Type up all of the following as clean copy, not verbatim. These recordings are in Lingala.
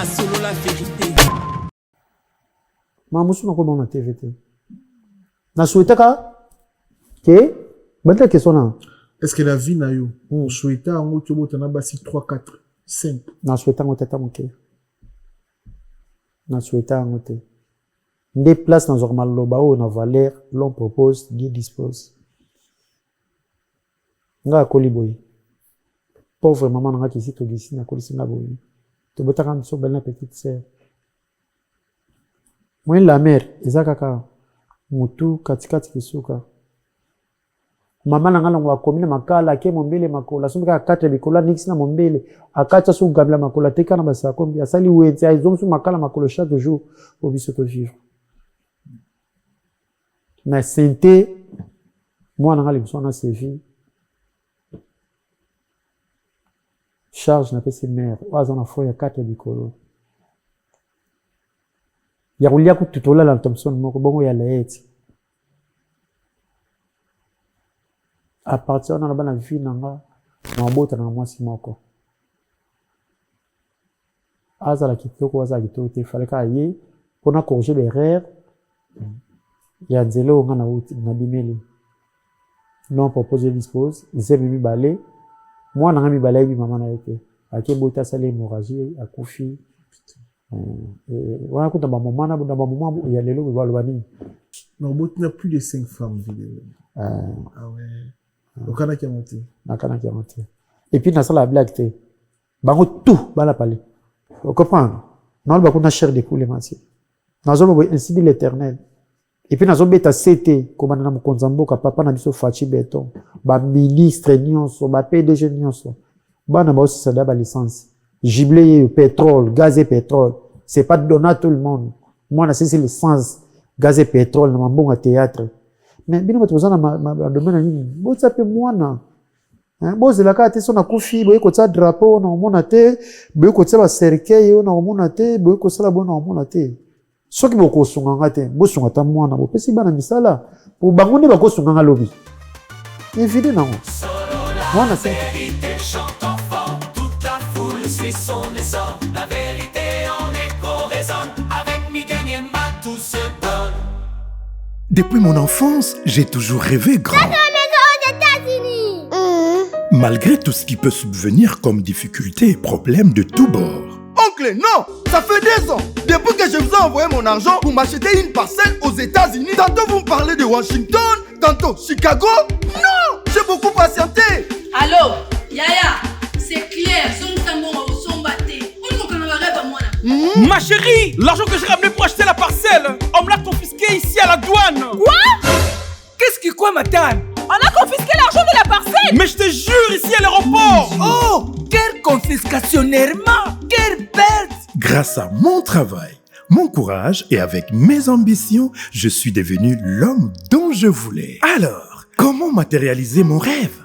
solo la vérité. Mamoussou n'a comment on a TVT. Na souhaité que bonne question. Est-ce que la vie n'a eu on souhaita en haut tu as basi 3 4 5 na souhaita en tête mon cœur. Na souhaita en tête. Des places dans normal loba ou na valeur l'on propose Dieu dispose. Nga koliboy. Pauvre maman nga qui to gisi na kolisi na boy. To botaka mso belle petite sœur. Moi la mère ezakaka mutu katikati kisuka. Maman nga ngwa komina makala ke mombele makola sombika 4 bikola nix na mombele akacha su gabla makola teka na basa kombi asali wenti aizo su makala makola chaque jour au biso to vivre. Na santé moi nga le besoin na sévi. Charge na pesi mère oaza na foya 4 bikolo. Ya kulia kututola la Thompson moko bongo ya laeti. À partir de la vie, on a mwasi moko. Azala kitoko, azala kitoko, il fallait qu'il pour na corriger les erreurs. Il y a des lots on a outi na bimeli. Nous on propose dispose, ils aiment mi balai. Moi on a mi balai bi maman na été. Ake bota sale hémorragie à Kofi. On a kuta ba maman na ba maman il y a les lots ba lobani. Non, bon, tu n'as plus de 5 femmes vidéo. Ah ouais. Nakana qui a monté. Et puis, dans la blague, bango tout, bala palé. Vous comprenez? Nous avons une chair de poulet, monsieur. Nous avons ainsi dit l'Éternel. Et puis, nous avons bêta CT, comme nous avons konzambo, papa n'a biso fachi béton, ba ministre nyonso, ba PDG nyonso. Ba na ba aussi ça ba licence. Giblé pétrole, gaz et pétrole. C'est pas donné à tout le monde. Moi, na c'est licence, gaz et pétrole, na mambonga théâtre. Mais bino batozana ma domaine nini botsa pe mwana bozela ka te sona kufi boye ko tsa drapeau na omona te boye ko tsa ba cercueil na omona te boye ko sala bona omona te soki boko sunga ngate bosunga ta mwana bo pesi bana misala pour bango ne bako sunga ngalobi éviter nango mwana c'est Chante enfant, toute la foule suit son essor. La vérité en écho résonne. Avec Miguel Niema, tout se donne. Depuis mon enfance, j'ai toujours rêvé grand. La maison aux États-Unis. Malgré tout ce qui peut subvenir comme difficultés et problèmes de tous bords. Oncle, non! Ça fait 2 ans! Depuis que je vous ai envoyé mon argent pour m'acheter une parcelle aux États-Unis, tantôt vous me parlez de Washington, tantôt Chicago. Non! J'ai beaucoup patienté! Allô? Yaya, c'est clair, Ma chérie, l'argent que j'ai ramené pour acheter la parcelle, on me l'a confisqué ici à la douane. Quoi? Qu'est-ce qui quoi, madame? On a confisqué l'argent de la parcelle? Mais je te jure, ici à l'aéroport. Oh, quelle confiscationnairement, quelle perte! Grâce à mon travail, mon courage et avec mes ambitions, je suis devenu l'homme dont je voulais. Alors, comment matérialiser mon rêve?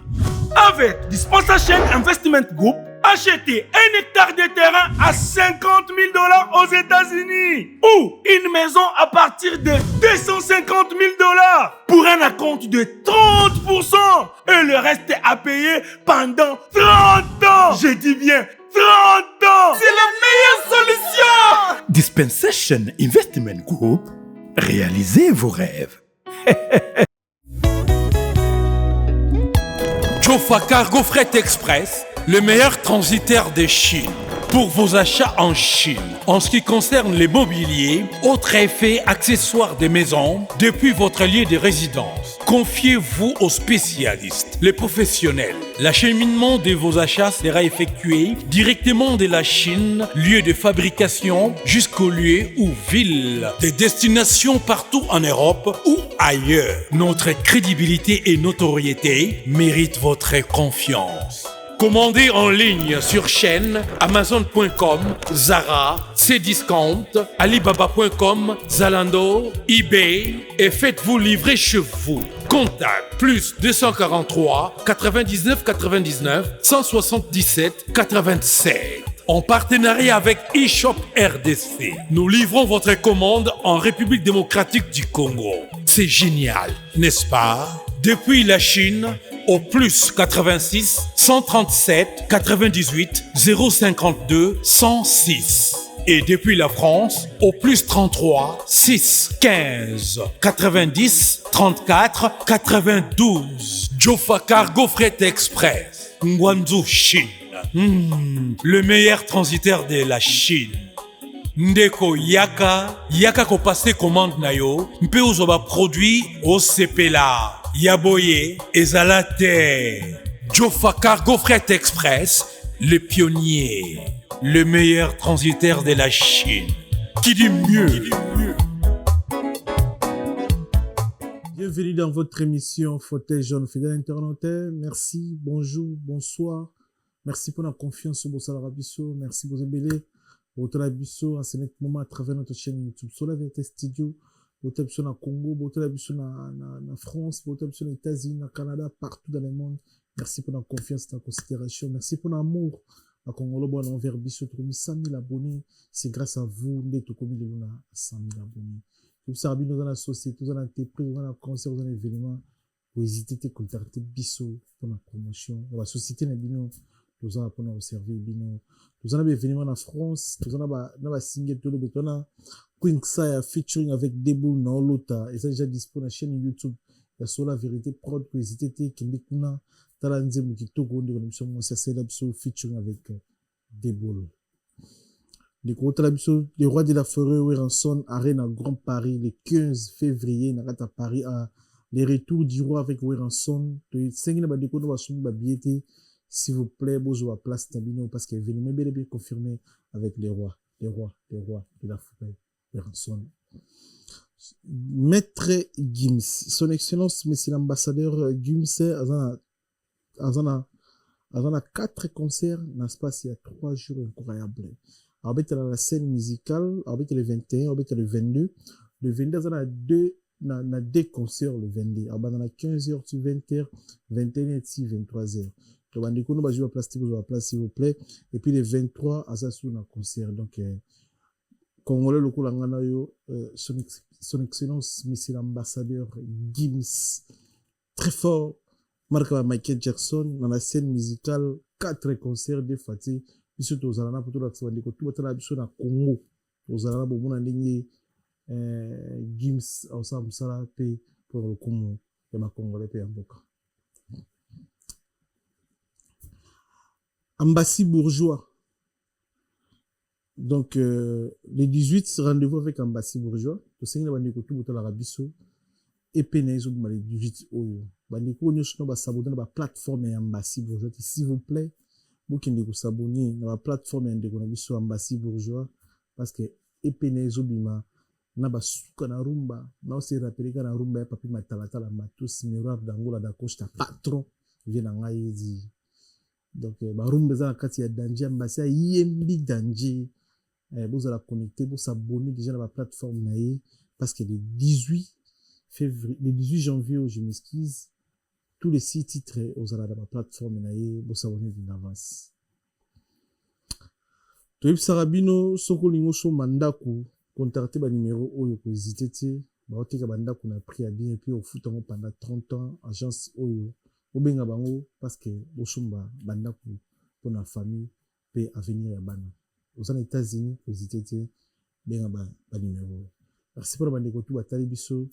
Avec Dispensation Investment Group, achetez 1 hectare de terrain à 50 000 $ aux États-Unis ou une maison à partir de 250 000 $ pour un acompte de 30% et le reste à payer pendant 30 ans. Je dis bien 30 ans. C'est la meilleure solution. Dispensation Investment Group, réalisez vos rêves. Jofa Cargo Fret Express, le meilleur transitaire de Chine pour vos achats en Chine. En ce qui concerne les mobiliers, autres effets, accessoires des maisons, depuis votre lieu de résidence. Confiez-vous aux spécialistes, les professionnels. L'acheminement de vos achats sera effectué directement de la Chine, lieu de fabrication, jusqu'au lieu ou ville. Des destinations partout en Europe ou ailleurs. Notre crédibilité et notoriété méritent votre confiance. Commandez en ligne sur chaîne Amazon.com, Zara, Cdiscount, Alibaba.com, Zalando, eBay et faites-vous livrer chez vous. Contact plus 243 99 99 177 87. En partenariat avec eShop RDC, nous livrons votre commande en République démocratique du Congo. C'est génial, n'est-ce pas? Depuis la Chine, au plus 86 137 98 052 106. Et depuis la France, au plus 33 6 15 90 34 92. Jofa Cargo Fret Express, Guangzhou, Chine. Le meilleur transitaire de la Chine. Ndeko yaka ko passer commande na yo, mpe ozoba produit au sepela. Yaboye ezalate. Jofa Cargo Fret Express, le pionnier, le meilleur transitaire de la Chine. Qui dit mieux? Bienvenue dans votre émission Fauteuil jaune, fidèle internaute. Merci, bonjour, bonsoir. Merci pour la confiance au Bossala Bisso. Merci pour vous votre abisso à ce moment à travers notre chaîne YouTube. Sur la vérité studio, votre abisso na Congo, votre abisso na France, votre abisso aux États-Unis, na Canada, partout dans le monde. Merci pour la confiance, la considération. Merci pour l'amour. La Congolo bon envers bisso, trouvé 100 000 abonnés. C'est grâce à vous, nous sommes commis de 100 000 abonnés. Tout ça, nous dans la société, nous dans l'entreprise, nous dans la concert, nous dans l'événement. Vous hésitez à contacter bisso pour la promotion. Dans la société, nous nous avons pour nous servir bino. Nous avons événement en France, nous avons signé tout le béton. Queen Saya featuring avec Debo Naolota. Et ça déjà disponible sur la chaîne YouTube. Il y a sur la vérité prod que hésitez qui n'est qu'una talanze mukitoko de l'émission Monsieur Célabso featuring avec Debo. Les gros talabso, les rois de la forêt Weranson arène à Grand Paris le 15 février à Paris à les retours du roi avec Weranson. De 5 na ba déco na ba sum ba billet. S'il vous plaît, bonjour à place Tabino, parce que l'événement est bien confirmé avec les rois de la forêt, Weranson. Maître Gims, son excellence, monsieur l'ambassadeur Gims, a 4 concerts dans l'espace, il y a 3 jours incroyables. Avec la scène musicale, avec le 21, avec le 22. Le 22, il y a 2 concerts le 22. Dans la 15h, 20h, 21h, 23h. Donc, on va jouer à place, s'il vous plaît. Et puis, le 23, à ça, sur un concert. Donc, Congolais, le coup, son excellence, monsieur l'ambassadeur Gims, très fort, marqué par Michael Jackson, dans la scène musicale, 4 concerts de Fatih, biso to zalana pour tout l'activité, tout le temps, biso na Congo, to zalana pour mon aligné, Gims, ensemble, ça la paix pour le Congo, et ma Congolais paix en boca. Ambassy Bourgeois. Donc, les 18, rendez-vous avec Ambassy Bourgeois. To sengi na bandeko tout boto la rabiso. Et penezo pour les 18 oyo. Bandeko nyo sono ba s'abonner na ba plateforme ya Ambassy Bourgeois. S'il vous plaît, vous qui ndeko s'abonner na ba plateforme ya ndeko na biso Ambassy Bourgeois parce que et penezo bima na ba suka na rumba. Na se rappeler na rumba ya papi matalata la matos miroir d'angola da costa patron vient na ngai. Donc, rumba za kati ya danger Ambassy yembi danger. Vous allez connecter, vous s'abonner déjà dans la plateforme naïe parce que le 18 janvier, je m'excuse, tous les 6 titres vous allez dans la plateforme naïe, vous s'abonner d'avance. Toyib Sarabino, Sokolingo so mandaku, contactez ba numéro oyo ko hésiter te, ba oteka bandaku na prix à bien et puis au foot pendant 30 ans agence oyo. Obenga bango parce que bosumba bandaku pour la famille peut avenir ya bana. Aux États-Unis, hésitez, bien à numéro. Merci pour le bandeko tout à Talibiso.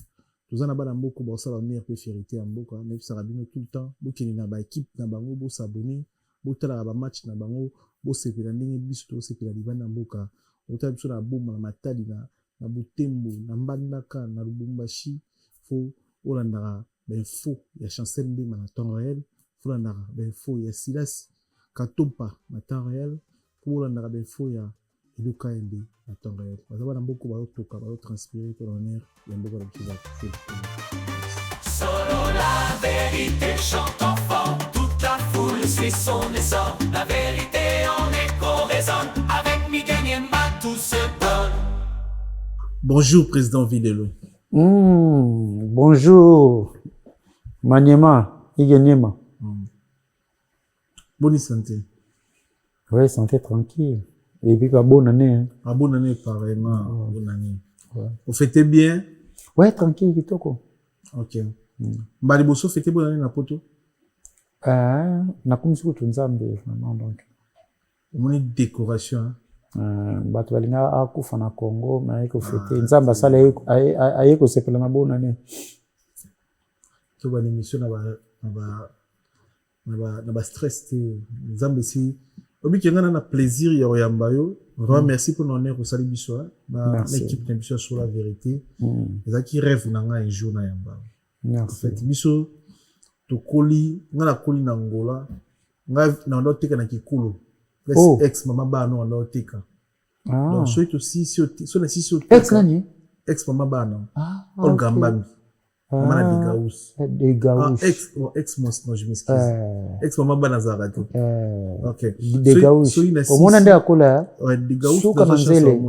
Tous en a bas beaucoup, bon, ça va venir préférité en beaucoup, même ça rabino tout le temps. Beaucoup qui n'a pas équipe, n'a pas beau s'abonner, beaucoup la ba match n'a pas beau se faire n'engue biso, tout se faire liban en beaucoup. Au temps sur la boum, la matadi na butembo, na mbandaka, na lubumbashi, faut olandara ben faux, il y a chancel bim en temps réel, faut olandara ben faux, il y a silas katompa en temps réel. Pour l'endroit des fouilles, il y a KMB à temps réel. Parce que beaucoup de transpirer pour l'honneur, il y a beaucoup de choses. Solo la vérité chante enfant, toute la foule suit son essor. La vérité en écho résonne, avec Miguel Niemba tout se donne. Bonjour, Président Videlo. Bonjour, Maniema, Igeniema. Bonne santé. Oui, santé tranquille. Et puis, bonne année. Hein. Ah, bonne année, pareillement. Bonne année. Ouais. Vous fêtez bien? Ouais, tranquille, Kitoko. Ok. Mbaliboso, fêtez bonne année, Napoto? Na kumshukuru Nzambe, vraiment, donc. Mon décoration, hein? bato balinga akufa na Congo mais ayeko fete nzamba sala ayeko sepela na bona ne to ba émission na ba stress te nzambe si obi kengana na plaisir ya oyamba yo vraiment merci pour l'honneur au sali biso ba l'équipe de biso sur la vérité ezaki rêve na nga un jour na yamba merci en fait biso to koli ngala koli na Angola nga na ndo tika na kikulu ex mama ba no ndo tika donc so to si so na si so ex nani ex mama ba no Olga Mbambi Mana de Gaouche. Ex non, je m'excuse. Ex maman Banazarato. Ok. De Gaouche. Au monde ande akola. Ouais, de Gaouche. Souka manzele.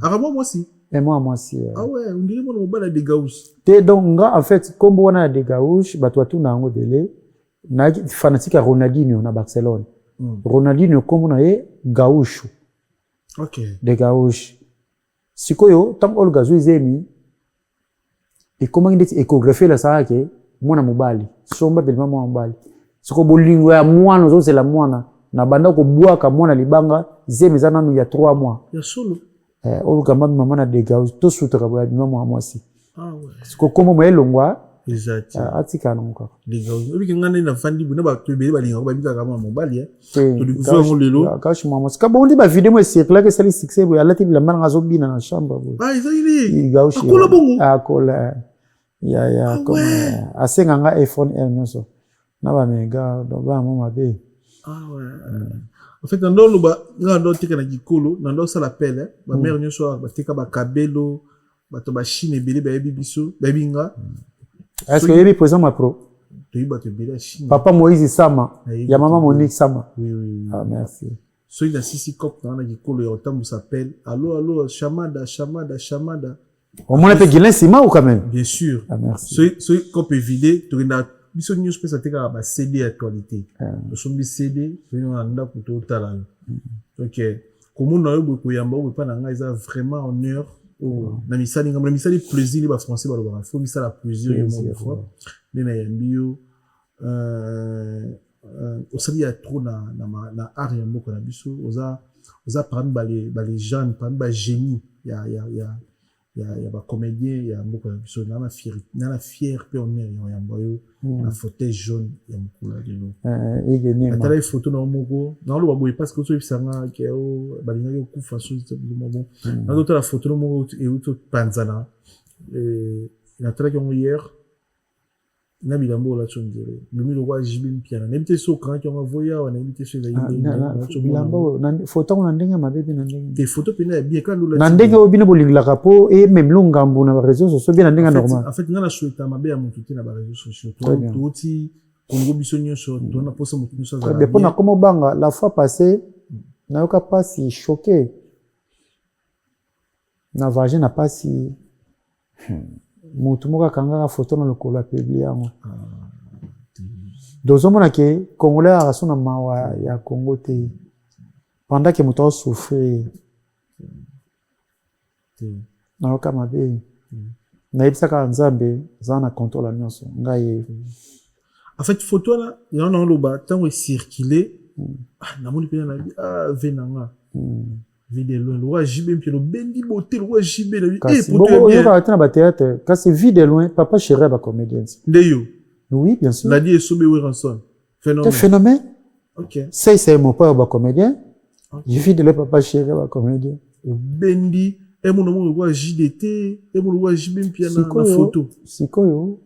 Ah, moi aussi. Et moi aussi. Ah ouais, on dirait mon bana de Gaouche. Te donc en fait comme wana de Gaouche, bato tu na ngo dele. Na fanatique à Ronaldinho na Barcelone. Ronaldinho comme na ye Gaouche. Ok. De Gaouche. Sikoyo tant Olga Zuizemi. Et comment il est échographié la ça que mwana mobali somba belima mwana mobali siko bolingo ya mwana zo c'est la mwana na banda ko bwaka mwana libanga zemi zana ya 3 mois ya solo Olga mama na dega to sutra ba bima mwa mwasi ah ouais siko komo mo elongwa exact atika nonka dega obi ngana na fandi buna ba tobeli balinga ba bika kama mobali to dikuzo ngo lelo kashi mama sika bondi ba video mo circle que c'est succès bo alati la manga zo bina na chambre bo ah il Gaouche akola bongo akola ya comme asenga nga iPhone R nyonso na ba mega do ba mama be ah ouais en fait ndo ba ndo tika na gikolo ndo ça l'appelle ba mère nyonso ba tika ba kabelo ba to ba Chine bele ba bibiso ba binga est-ce que yebi présent ma pro to yiba to bele Chine papa Moïse Sama ya maman Monique Sama oui ah merci so il a sisi cop na gikolo ya otambu s'appelle allo chamada au moins peut Guilin Sima ou quand même bien sûr ah merci so cop vidé to na biso news peut ça tika ba CD actualité to sombi CD to na nda ko to tala OK comme on a eu beaucoup yamba ou pas na nga isa vraiment honneur na misali ngam na misali plaisir ba français ba lo faut misala plaisir le monde fois na yambio osali ya trop na art ya moko na biso oza parmi les jeunes parmi ba génie ya ba comédien ya moko na biso na fier pe honneur ya mboyo na fauteuil jaune ya mokula lelo igeni atala photo na moko na lo boye parce que so bisanga ke o balinga yo kufa so mo na d'autres la photo no moko et auto panzana na tala ki hier na bilambo la chondere lumi lo kwa jibim piana nemite so quand on voya on nemite so za bilambo na photo na ndenge mabebi na ndenge des photos pena bien quand nous na ndenge obina bolingla kapo et même longambu na réseaux sociaux bien na ndenge normal en fait ngana souhaita mabe ya mututi na réseaux sociaux to ti Congo biso nyonso to na posa mututi so za mais pona comme banga la fois passée na yoka pas si choqué na vagin na pas si mutu moka kanga photo na lokolo publié yango dozomona ke congolais arasona mawa ya Congo te pendant que mutu souffrir na yoka mabe na yebisaka nzambe za na contrôle nyonso ngai en fait photo là il y en a loba tango circuler na moni pe na venanga vide loin le roi JB puis le bendi beauté le roi JB et pour bien na ba théâtre quand c'est vide loin papa chéri ba comédien ndeyo oui bien sûr la dit Sobe Ranson phénomène OK c'est mon père ba comédien je vide le papa chéri ba comédien bendi et mon roi JDT et mon roi JB puis na photo sikoyo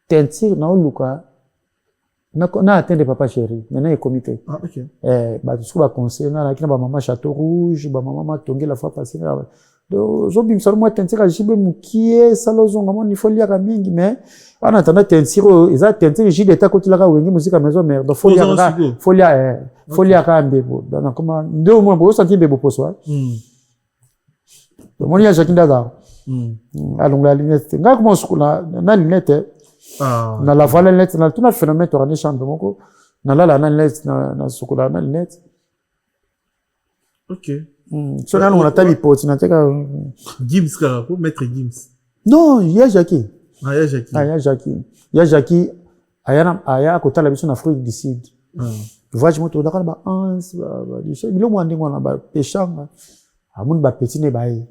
tentire na oluka na atteindre papa chéri maintenant il comité ah OK ba tout ba conseil na kina ba maman Château Rouge ba maman Tongi la fois passée do zobi msalo mo tentire jibe mukie salozonga mo il faut lire ka mingi mais en attendant tentire eza tentire jide ta kotila ka wengi musique maison mère do folia ka mbebo donc comment ndo mo bo sentir bebo poso do mo ya jakinda da alonga lunette nga comment sukula na lunette na la voile net na tout na phénomène to rani chambre moko na la net na sukula na net OK so na on atali poti na teka Gims Karako maître Gims non ya Jackie ya Jackie aya kotala biso na Afrique du Sud voyage moto da kana ba ans ba bilo mwandi ngona ba peshanga amuni ba petine ba yi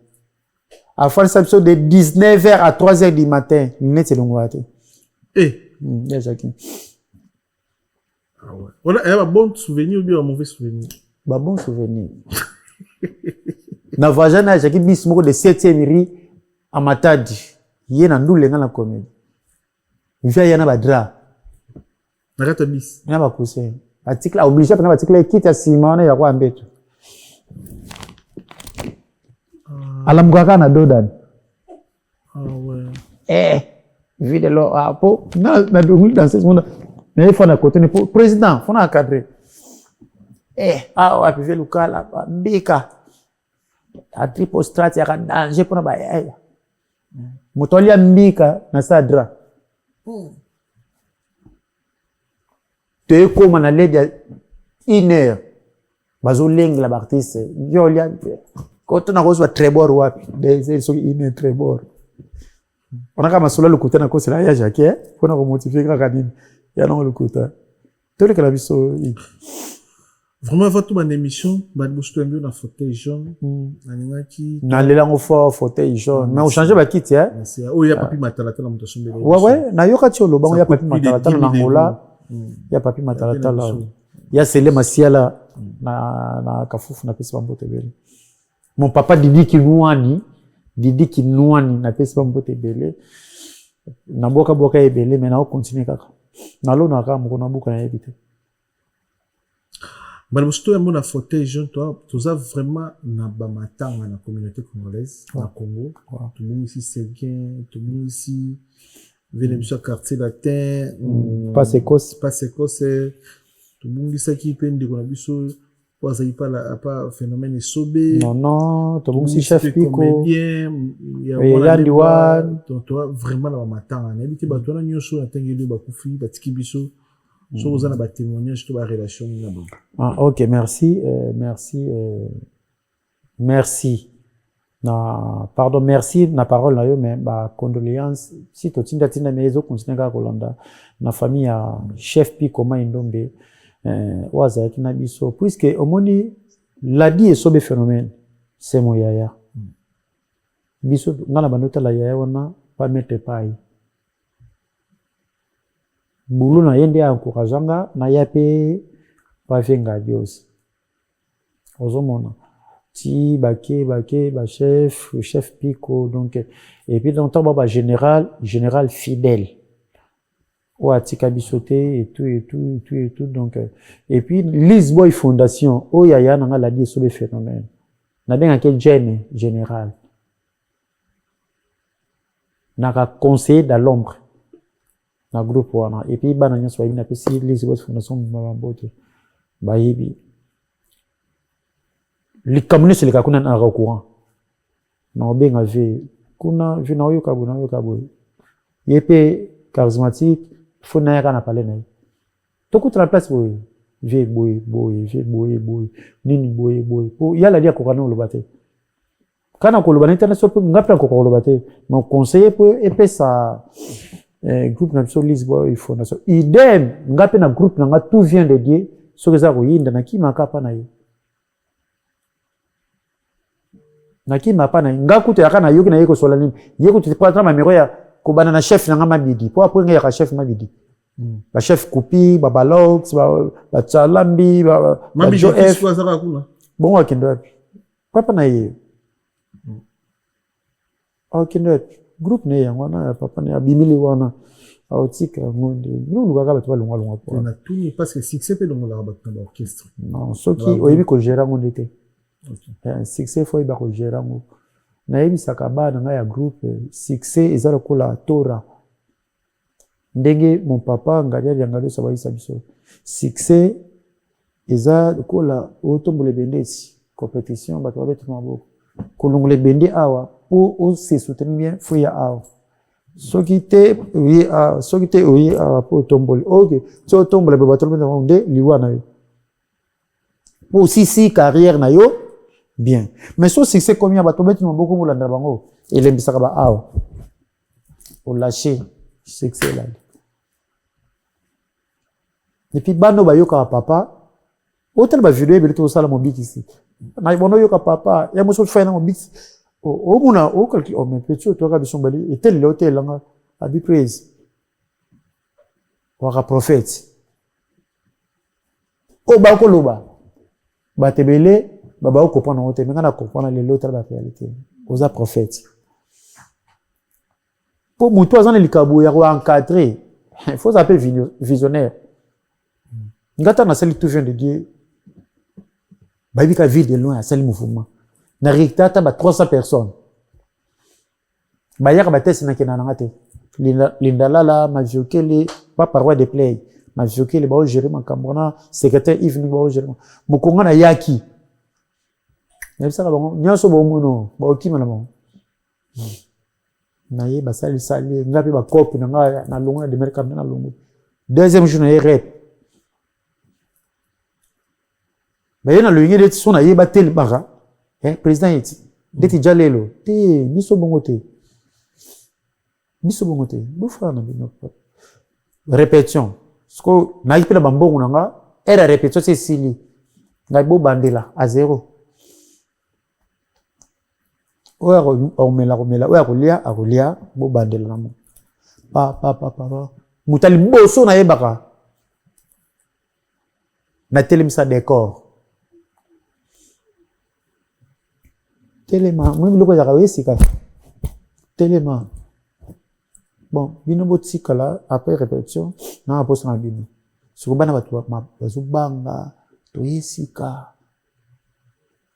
à faire ça de 19h à 3h du matin net c'est l'ongwate déjà qui on a un bon souvenir ou bien un mauvais souvenir? Ba bon souvenir. Na voyage na jaki bis moko de 7e rue à Matadi. Yé na ndule nga na comédie. Via yana ba dra. Na kata bis. Na ba cousin. Article obligé na article kit ya simana ya kwa mbeto. Alamgaka na dodan. Ah ouais. Vide lo apo na dungu dans ce monde. Mais il faut na côté président, faut na cadrer. Wapi vile lukala mbika. A triple strat ya danger pour na ba mutolia mbika na sadra. Te koma na ledi 1 heure. Bazo lengla ba artiste. Violia. Quand on a reçu trébor wapi. Des so 1 heure trébor. On a kama solo lukuta na kosi la ya jake, faut na remotiver kaka nini. Ya non lukuta. Tole kala biso. Vraiment avant tout mon émission, ba bosto mbio na fauteuil jaune. Aningaki. Na lela ngo fauteuil jaune. Mais on change ba kit ya. Oh ya papi matalata na muto sombele. Ouais, na yoka tiolo bango ya papi matalata na ngola. Ya papi matalata la. Ya sele masiala na kafufu na pesa mbote bele. Mon papa Didi Kinouani na pesa mbote bele. Na boka ebele mais na o continuer kaka. Na lo na ka moko na boka na ebite. Balbosto na fauteuil jaune toi, tu as vraiment na bamatanga na communauté congolaise na Congo. Tout le monde ici Séguin, tout le monde ici vient de quartier latin, pas écosse, tout le monde ici qui peine de konabiso pas pas phénomène sobé. Non, tout le monde ici chef pico. Comédien, il y a toi vraiment na bamatanga. Na biti bato na nyonso na tengeli ba kufi ba tikibiso. So vous avez un témoignage sur la relation. Ok, merci. Pardon, merci na parole na yo mais ba condoléances si to tinda mais continue ka kolanda na famille ya chef Pico Maindombe waza ki na biso puisque omoni la di et sobe phénomène c'est mon yaya biso ngana banota la yaya wana pas mettre pai bulu na yende ya encourageanga na yape pa venga dios ozomona ti bake ba chef Pico donc et puis dans temps ba général fidèle ou atika bisoté et tout donc et puis Lisboy Fondation o yaya na la di sur le phénomène na benga quel général na ka conseiller dans l'ombre na groupe wana et puis bana nyonso na pesi Lisboy Fondation mabambote ba yibi les communistes les kakuna na au courant na benga ve kuna je na yoka bo yepe charismatique faut na yaka na parler na to kutra la place boy ve boy nini boy po yala dia ko kana olobate kana ko olobana internet so ngapra ko olobate mon conseiller pour epesa groupe na so Lisboy Fondation idem ngape na groupe na tout vient de Dieu so que ça ko yinda na kimaka pa na yo nakima pana ngakuto yakana yoki na yeko sola nini yeko tutipata mamero ya kubana na chef na ngama bidi po apo nga ya chef mabidi ba chef kupi ba balox ba chalambi ba jo f bon akindo wapi papa na yeye akindo wapi group ne yango na papa na bimili wana autika monde nous ngaka batwa longwa po na tout parce que succès pe longo la batna ba orchestre non soki oyebi ko gérer monde te un succès faut y gérer mo na yebi sakaba na ya groupe succès ezala kola tora ndenge mon papa ngalia yangalo sabaisa biso succès eza kola otombole bendesi compétition bato babetu maboko kolongole bende awa pour se soutenir bien faut ya awa soki te oui po tombole OK so tombole bato babetu nde liwa na yo pour si carrière na yo bien mais so succès comme ya bato betu maboko molanda bango elembisaka ba awa o lâcher succès là et puis bano bayoka papa Hôtel ba vidéo ebele to sala mobiki ici. Na bono yoka papa, ya moso fa na mobiki. O muna o kalki o me petit to ka bisombali et tel hôtel nga abi praise. Waka prophète. O ba ko loba. Ba tebele baba o comprendre hôtel mais kana comprendre les l'autre la réalité. Oza prophète. Pour mutu azana likabo ya ko encadrer. Il faut s'appeler visionnaire. Ngata na sali tout vient de Dieu. Baby ka vie de loin, sali mouvement. Na rictata ba 300 personnes. Ba yaka ba test na kena ngate. Lindalala ma viokele pas paroi de play. Ma viokele ba o gérer ma cambona, secrétaire evening ba o gérer. Mukonga na yaki. Yebisa ka bango, nyaso ba omuno, ba okima na bango. Na ye ba sali ngapi ba copie na nga na longo de mercam na longo. Deuxième jour na ye rep. Mais il y a le de son aïe batel bara, président est d'être jalelo, miso bongote, bouffa na bino. Répétition, ce que naïe pe la bambo nanga, elle a répétition c'est sili, naïbo bandela à zéro. Oya omela, oya arolia, bo bandela namo. Pa. Mutali boso na yebaka. Na telemisa décor. Téléma, moi, je vais vous Téléma. Bon, bino botika là, après répétition, na apose na bino. Sukubana batu bazubanga, toyesika.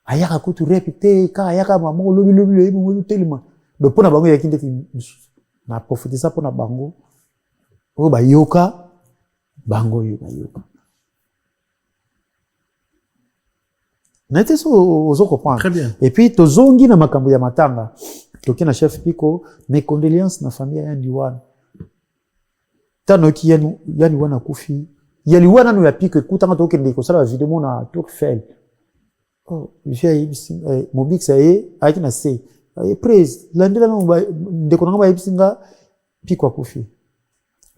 Ayaka kutu répéter, ka ayaka maman lobi mo Téléma. Donc pour na bango yaki ndeti na profiter ça pour na bango. O ba yoka, bango yoka. N'était ça aux comprendre. Très bien. Et puis tozongi na makambo ya matanga. Toki na chef Pico, mes condoléances na famille ya Ndiwana. Tano ki yani wana kufi. Yali wana no ya Pico kutanga toke ndiko sala vidéo na Tour Eiffel. Oh, j'ai mon big ça est aki na se. Praise landela no ndeko nanga ba yibisinga Pico kufi.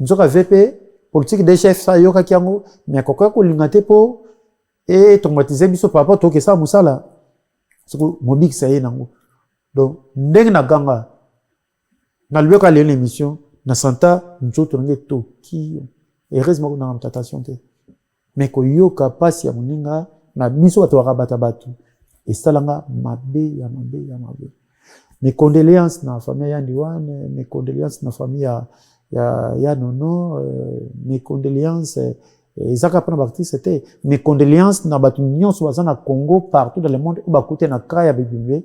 Nzoka VP politique des chefs sa yoka kiango mais kokoko ko lingate po et tomatiser biso par rapport au que ça musala c'est que mobile ça y nango donc ndenge na ganga na lieu ka l'émission na santa nzoto nge to ki heureusement na amtatation te mais ko yoka pasi ya muninga na biso bato bakabata batu et salanga mabe ya mes condoléances na famille ya Ndiwane, mes condoléances na famille ya Nono, mes condoléances Ezaka pona bakti c'était mes condoléances na batu nyonso bazana Congo partout dans le monde ou bakote na kaya bibimbe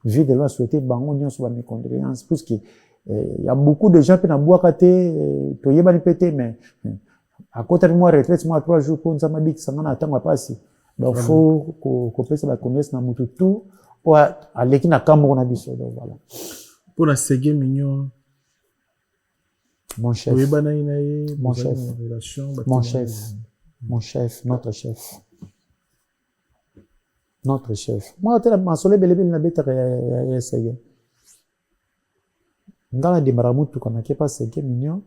vie de loin souhaiter bango nyonso ba mes condoléances parce que il y a beaucoup de gens qui na boaka te to yeba ni pété mais à côté de moi retraite moi 3 jours pour nzama bik sangana atanga pasi donc faut ko pesa ba connaisse na mutu tout ou aleki na kambo na biso donc voilà pour la Ségué Mignon. Mon chef, notre chef. Moi, tu as ma soleil belé na bête ya Ségué. Ngala de maramutu kana ke pas Ségué Mignon.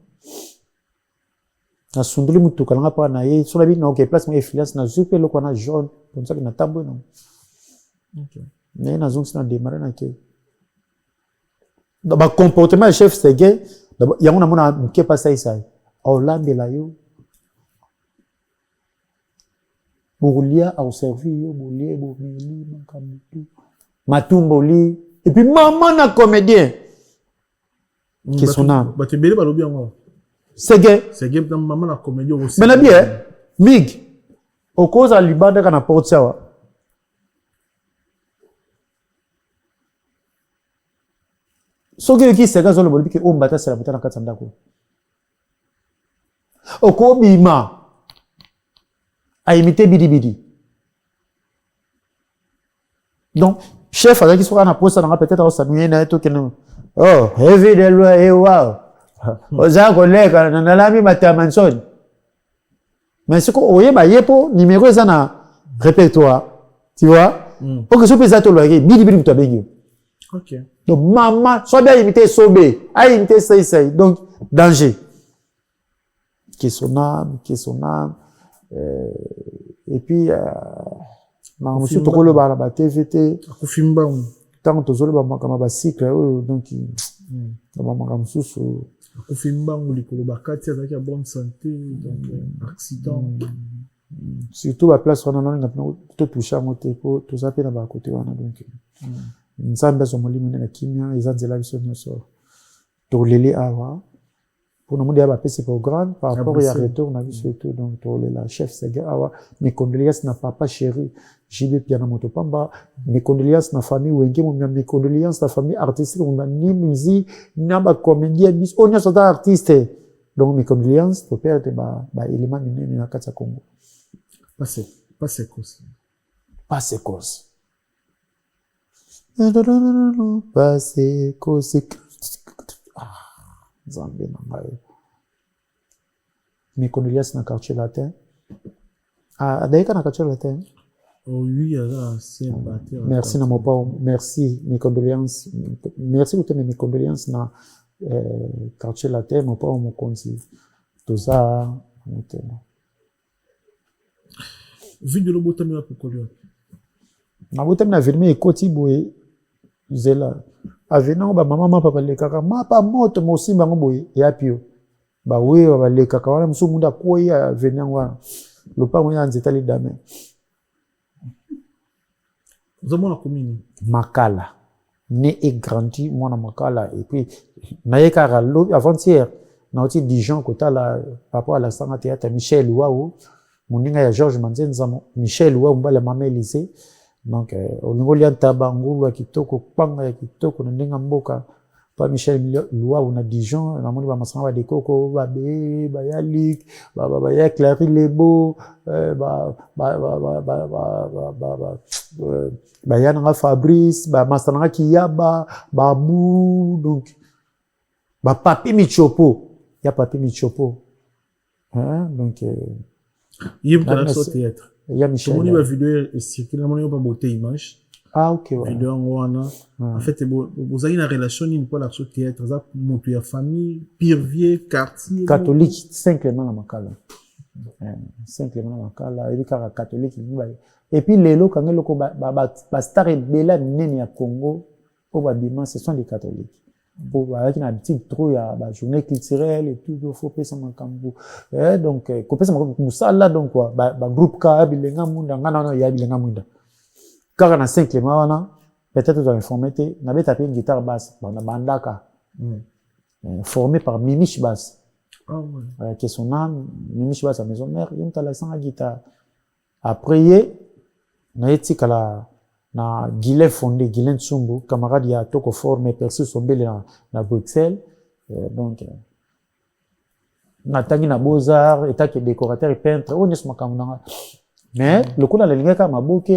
Na sunduli mutu kana pa na ye sur la bi na ok place mo efficace na zupe lo kana jaune comme ça que na tambo non. OK. Mais na zone na démarrer na ke. Dans ba comportement chef Ségué yango na mona mke pa sai olambela yo bolia au servir yo bolia bomeli makamtu matumbo li et puis maman na comédien qui son âme batebele balobi yango Ségué maman na comédien aussi mais na bien mig au cause à libanda kana porte sawa soki ki sega zolo bolibi ke ombata sala mutana katanda ko okobima a imité bidi donc chef azaki soka na posa na peut-être au sanuye na to keno oh heavy de loi e wow oza koleka na lami matamanson mais ce ko oyeba yepo numéro eza na répertoire tu vois pour que so pesa to loye bidi to bengi. OK. Donc, maman, soit bien imité Sobé, a imité Saïsaï. Donc, danger. Qui est son âme. et puis makambo mosusu tokoloba na batvt akufi mbangu ntango tozoloba makambo ya bacycle oyo donc na bamakambo mosusu akufi mbangu likolo bakati azalaki ya bonne santé donc accident surtout baplace wana nalinga mpena totouche yango te po toza mpe na bakote wana donc nzambe azwa molimo nde na kimia eza nzela biso nyonso tolele awa mpona modi ya bapesi programme par rapport ya retour na biso etu donc tolela chef sege awa mes condoléances na papa chéri jibe pia na moto pamba mes condoléances na famille wenge momia mes condoléances na famille artistique momia ni musique na bacomédien biso oyo nyonso aza artiste donc mes condoléances toperde baélément minene na kati ya congo pas cause nzambe na ngai mes condoléances na quartier latin adayika na quartier latin oui ancien batteur merci na mopa merci mes condoléances merci kuteme mes condoléances na quartier latin mopa mokonzi toza motema video lobotami na pokolio nabotami na verme ekoti boye zela avenant bamama mapa balekaka mapa moto mosimba yango boye eyapio bawewa balekaka wana mosusu mundu akwei avenant wana lopango ya nzeta lidame ozomona komini makala né et grandi mwana makala et puis nayekaka avant-hier nauti Dijon kotala papa ala sanga théâtre Michel Ouaou moninga ya Georges Manzenzamo Michel Ouaou mbala mama Élysée donc au niveau lia tabangulu ya kitoko panga ya kitoko na ndenga mboka pa Michel Ouaou na Dijon na moni ba masanga ba dekoko ba be ba yalik ba ya Clary Lebo ba yana Fabrice ba masanga Kiyaba ba Bou donc ba Papi Michopo ya Papi Michopo hein donc il y a un théâtre il y a Michel on y va vidéo et circuler on y va beauté image ok ouais vidéo wana en fait vous avez une relation ni pas la théâtre ça monter ya famille pire vieux quartier catholique simplement na makala simplement na makala et car catholique et puis lelo kangelo ko ba star bela nene ya Congo au babima ce sont des catholiques pour avec une habitude trop ya ba journée culturelle et tout il faut pesa makambu donc ko pesa makambu musala donc quoi ba groupe ka bilenga munda ngana no ya bilenga munda kaka na 5 lema wana peut-être vous informé te na beta pe guitare basse banda bandaka formé par Mimish Bass qui est son nom Mimish Bass à maison mère il t'a laissé la guitare après na etikala na Guilain Fondé, Guilain Tsumbu, camarade ya toko formé perçu sombele na Bruxelles, donc na tangi na beaux-arts, état que décorateur et peintre, on est makamuna. Mais le coup na la linga ka maboke,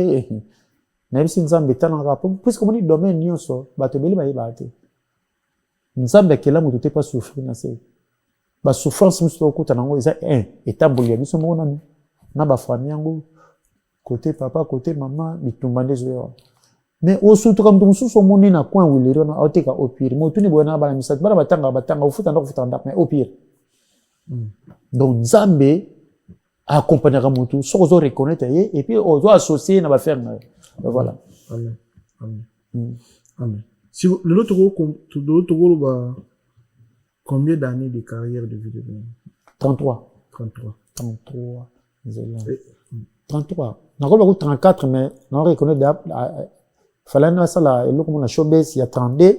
même si nzambe tana rapport, puisque mon domaine nyonso, bato beli ba yebate. Nzambe kela mutu te pas souffrir na se. Ba souffrance musto okuta nango eza état bolia biso mona na ba famille yango. Côté papa, côté maman, mitumbande zoyo. Mais au surtout comme tout ce monde na coin où les gens ont été au pire. Moi tout ni boina bala misat bala batanga au foot mais au pire. Donc Nzambe accompagnera mutu, so ozo reconnaître et puis ozo associer na ba faire voilà. Amen. Amen. Amen. Si l'autre ba combien d'années de carrière de vidéo? 33. 33. Nakolo 34 mais on reconnaît fallait ça là et le comme on a showbiz il y a 32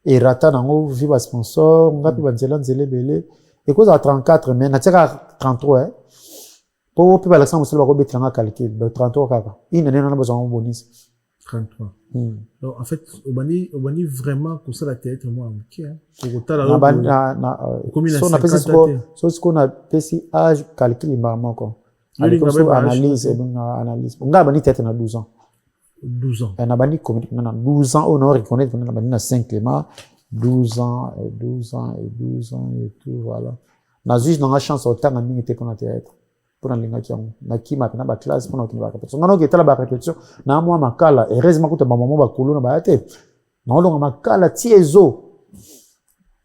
et rata nango viva sponsor ngapi banzela nzele bele et cause à 34 mais na tika 33 pour pe Alexandre Moselo ko betlanga calcul de 33 kaka il n'a pas besoin de bonus 33 donc en fait obani vraiment pour ça la tête moi OK hein pour ta na so na pesi so ce qu'on a pesi âge calcul maman quoi analyse nga bani tête na 12 ans 12 ans na bani communique na 12 ans on reconnaître na bani na 5 clément 12 ans et tout voilà na juge na chance autant na mingi te qu'on a théâtre pour na linga kiango na kima na ba classe pour na kima ba répétition ngano ke tala ba répétition na moi makala heureusement que ba maman ba kulu na ba te na longa makala tiezo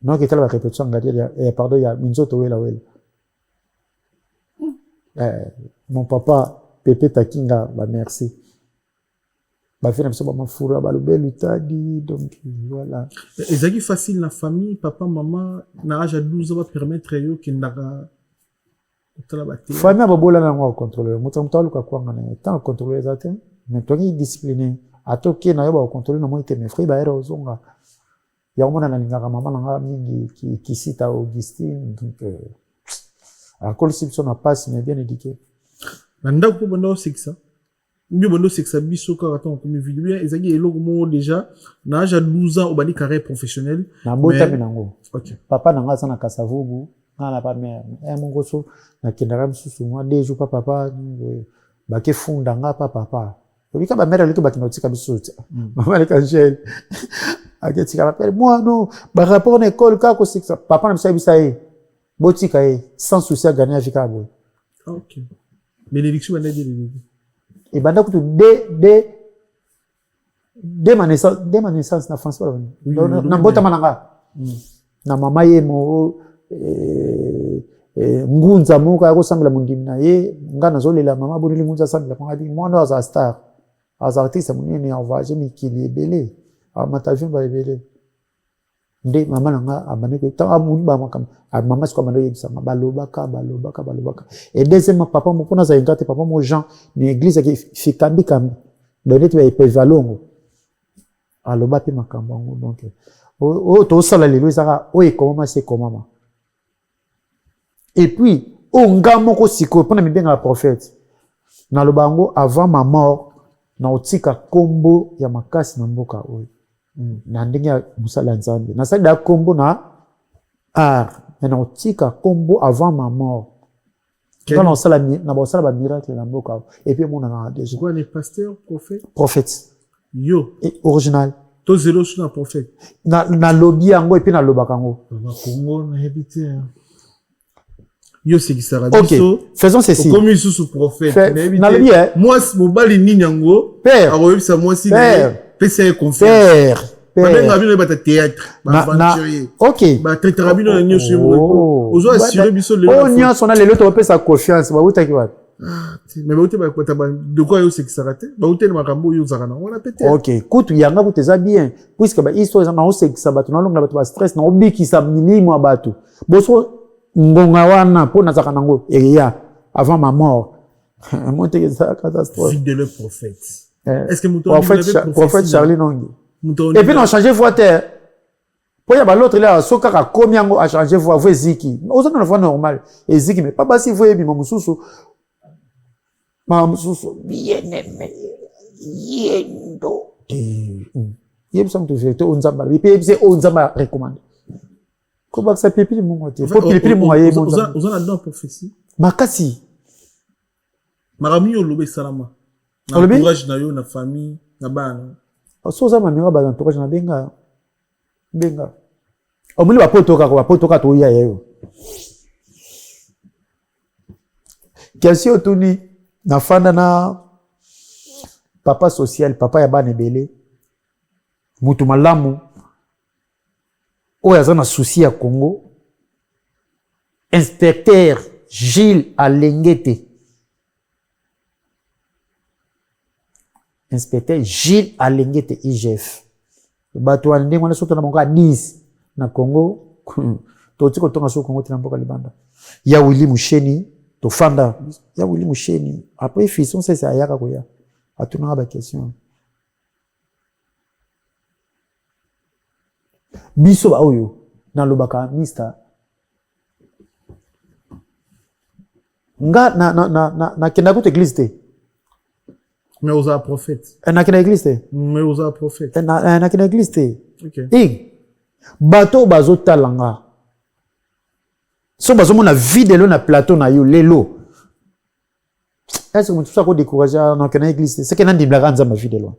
non ke tala ba répétition ngadi pardon ya minzoto wela mon papa Pepe Takinga, bah merci. Bah fait n'importe quoi, ma fourra, bah le bel utadi, donc voilà. C'est facile la famille, papa, maman, na âge à 12 ans va permettre yo qui n'a famille a bobola na ngwa contrôler. Mutamta luka kwa ngana, tant contrôler ça te. Mais toi qui discipliné, atoke na yo ba contrôler na moi te mes frères ba era ozonga. Ya mona na lingaka maman na mingi qui cite à Augustine, donc alcool sipso na passe mais bien éduqué. Nanda ko bondo c'est ça. Mbi bondo c'est ça biso ka raton comme vidéo ezaki eloko mo déjà na âge à 12 ans au bani carrière professionnelle. Na bota menango. OK. Papa nanga sana kasavubu, na pas mère. Mon gosso na kindara msusu moi 2 jours papa ba ke funda nga papa. Obika ba mère leki ba kinotika biso. Maman le kangel. Aketika ba père moi non, ba rapport na école ka ko c'est ça. Papa na bisa e. Botika e sans souci à gagner avec abo. OK. Bénédiction bana dit. Et banda kutu de ma naissance na France na mbota mananga na mama ye mo ngunza muka ko sambela mundimi na ye ngana zolela mama bonili ngunza sambela kwa di mwana za star az artiste munene envoyé mikili ebele amatavion ba ebele nde mama nanga abane ko ta amuni ba makam mama siko mando yebisa balobaka et deuxièmement papa mo pona za ingate papa mo Jean ni église qui fikambi kambi donné tu pe valongo aloba pe makambo ngo donc o to sala lelo ezaka o e comment c'est comment et puis o ngamo ko siko pona mibenga la prophète na lobango avant ma mort na otika kombo ya makasi na mboka oyo na ndenge ya musala nzambe na sala da kombo na art na otika kombo avant ma mort quand on sala na ba sala ba miracle na mboka et puis mon na déjà quoi les pasteurs prophète yo et original to zéro sur un prophète na lobi yango et puis na lobaka ngo ba Congo na habité yo c'est qui sera OK faisons ceci comme ils sous prophète na lobi moi mobali ni nyango père aroyo ça moi si pesa confiance père Babenga bino ba théâtre ba aventurier OK ba traitera bino na nyonso yo ozo assurer biso le oh nyonso na lelo to pesa confiance ba utaki wapi mais ba uté ba kota ba de quoi yo c'est qui sera te ba uté na makambo yo zaka na on a pété OK kutu yanga kuteza bien puisque ba histoire na o c'est qui sabato na longa bato ba stress na obiki sa minimo abatu boso ngonga wana po na zaka nango eria avant ma mort monte que ça catastrophe vie de le prophète est-ce que mouton prophète Charlie Nongi et puis on a changé voix terre pour y avoir l'autre là soka ka komiango a changé voix vous ziki aux autres voix normal et ziki mais pas basi vous ebi mamususu bien aimé yendo yeb sam to fait on zamba et puis c'est on zamba recommande ko ba sa pipi mon côté faut pipi mon aye mon aux a dans prophétie makasi marami yo lobe salama na entourage na yo na famille na bana soza mamira ba entourage na benga omuli ba potoka to ya yo kasi otuni na fanda na papa social papa ya bana ebele mutu malamu oyo aza na souci ya Congo inspecteur Gilles Alengete inspecteur Gilles Alengete IGF bato wa ndenge wana soto na monga 10 na Congo to tiko tonga so Congo tina mboka libanda ya Willy Musheni to fanda ya Willy Musheni après fison c'est ça yaka koya atuna ba question biso ba oyo na lobaka mister nga na kenda ko église te mais aux a prophète na kenda église te mais aux a prophète na kenda église te OK bato bazotalanga so bazomona vidéo na plateau na yo lelo est-ce que tu sais quoi décourager na kenda église c'est que na ndimla nzamba vidéo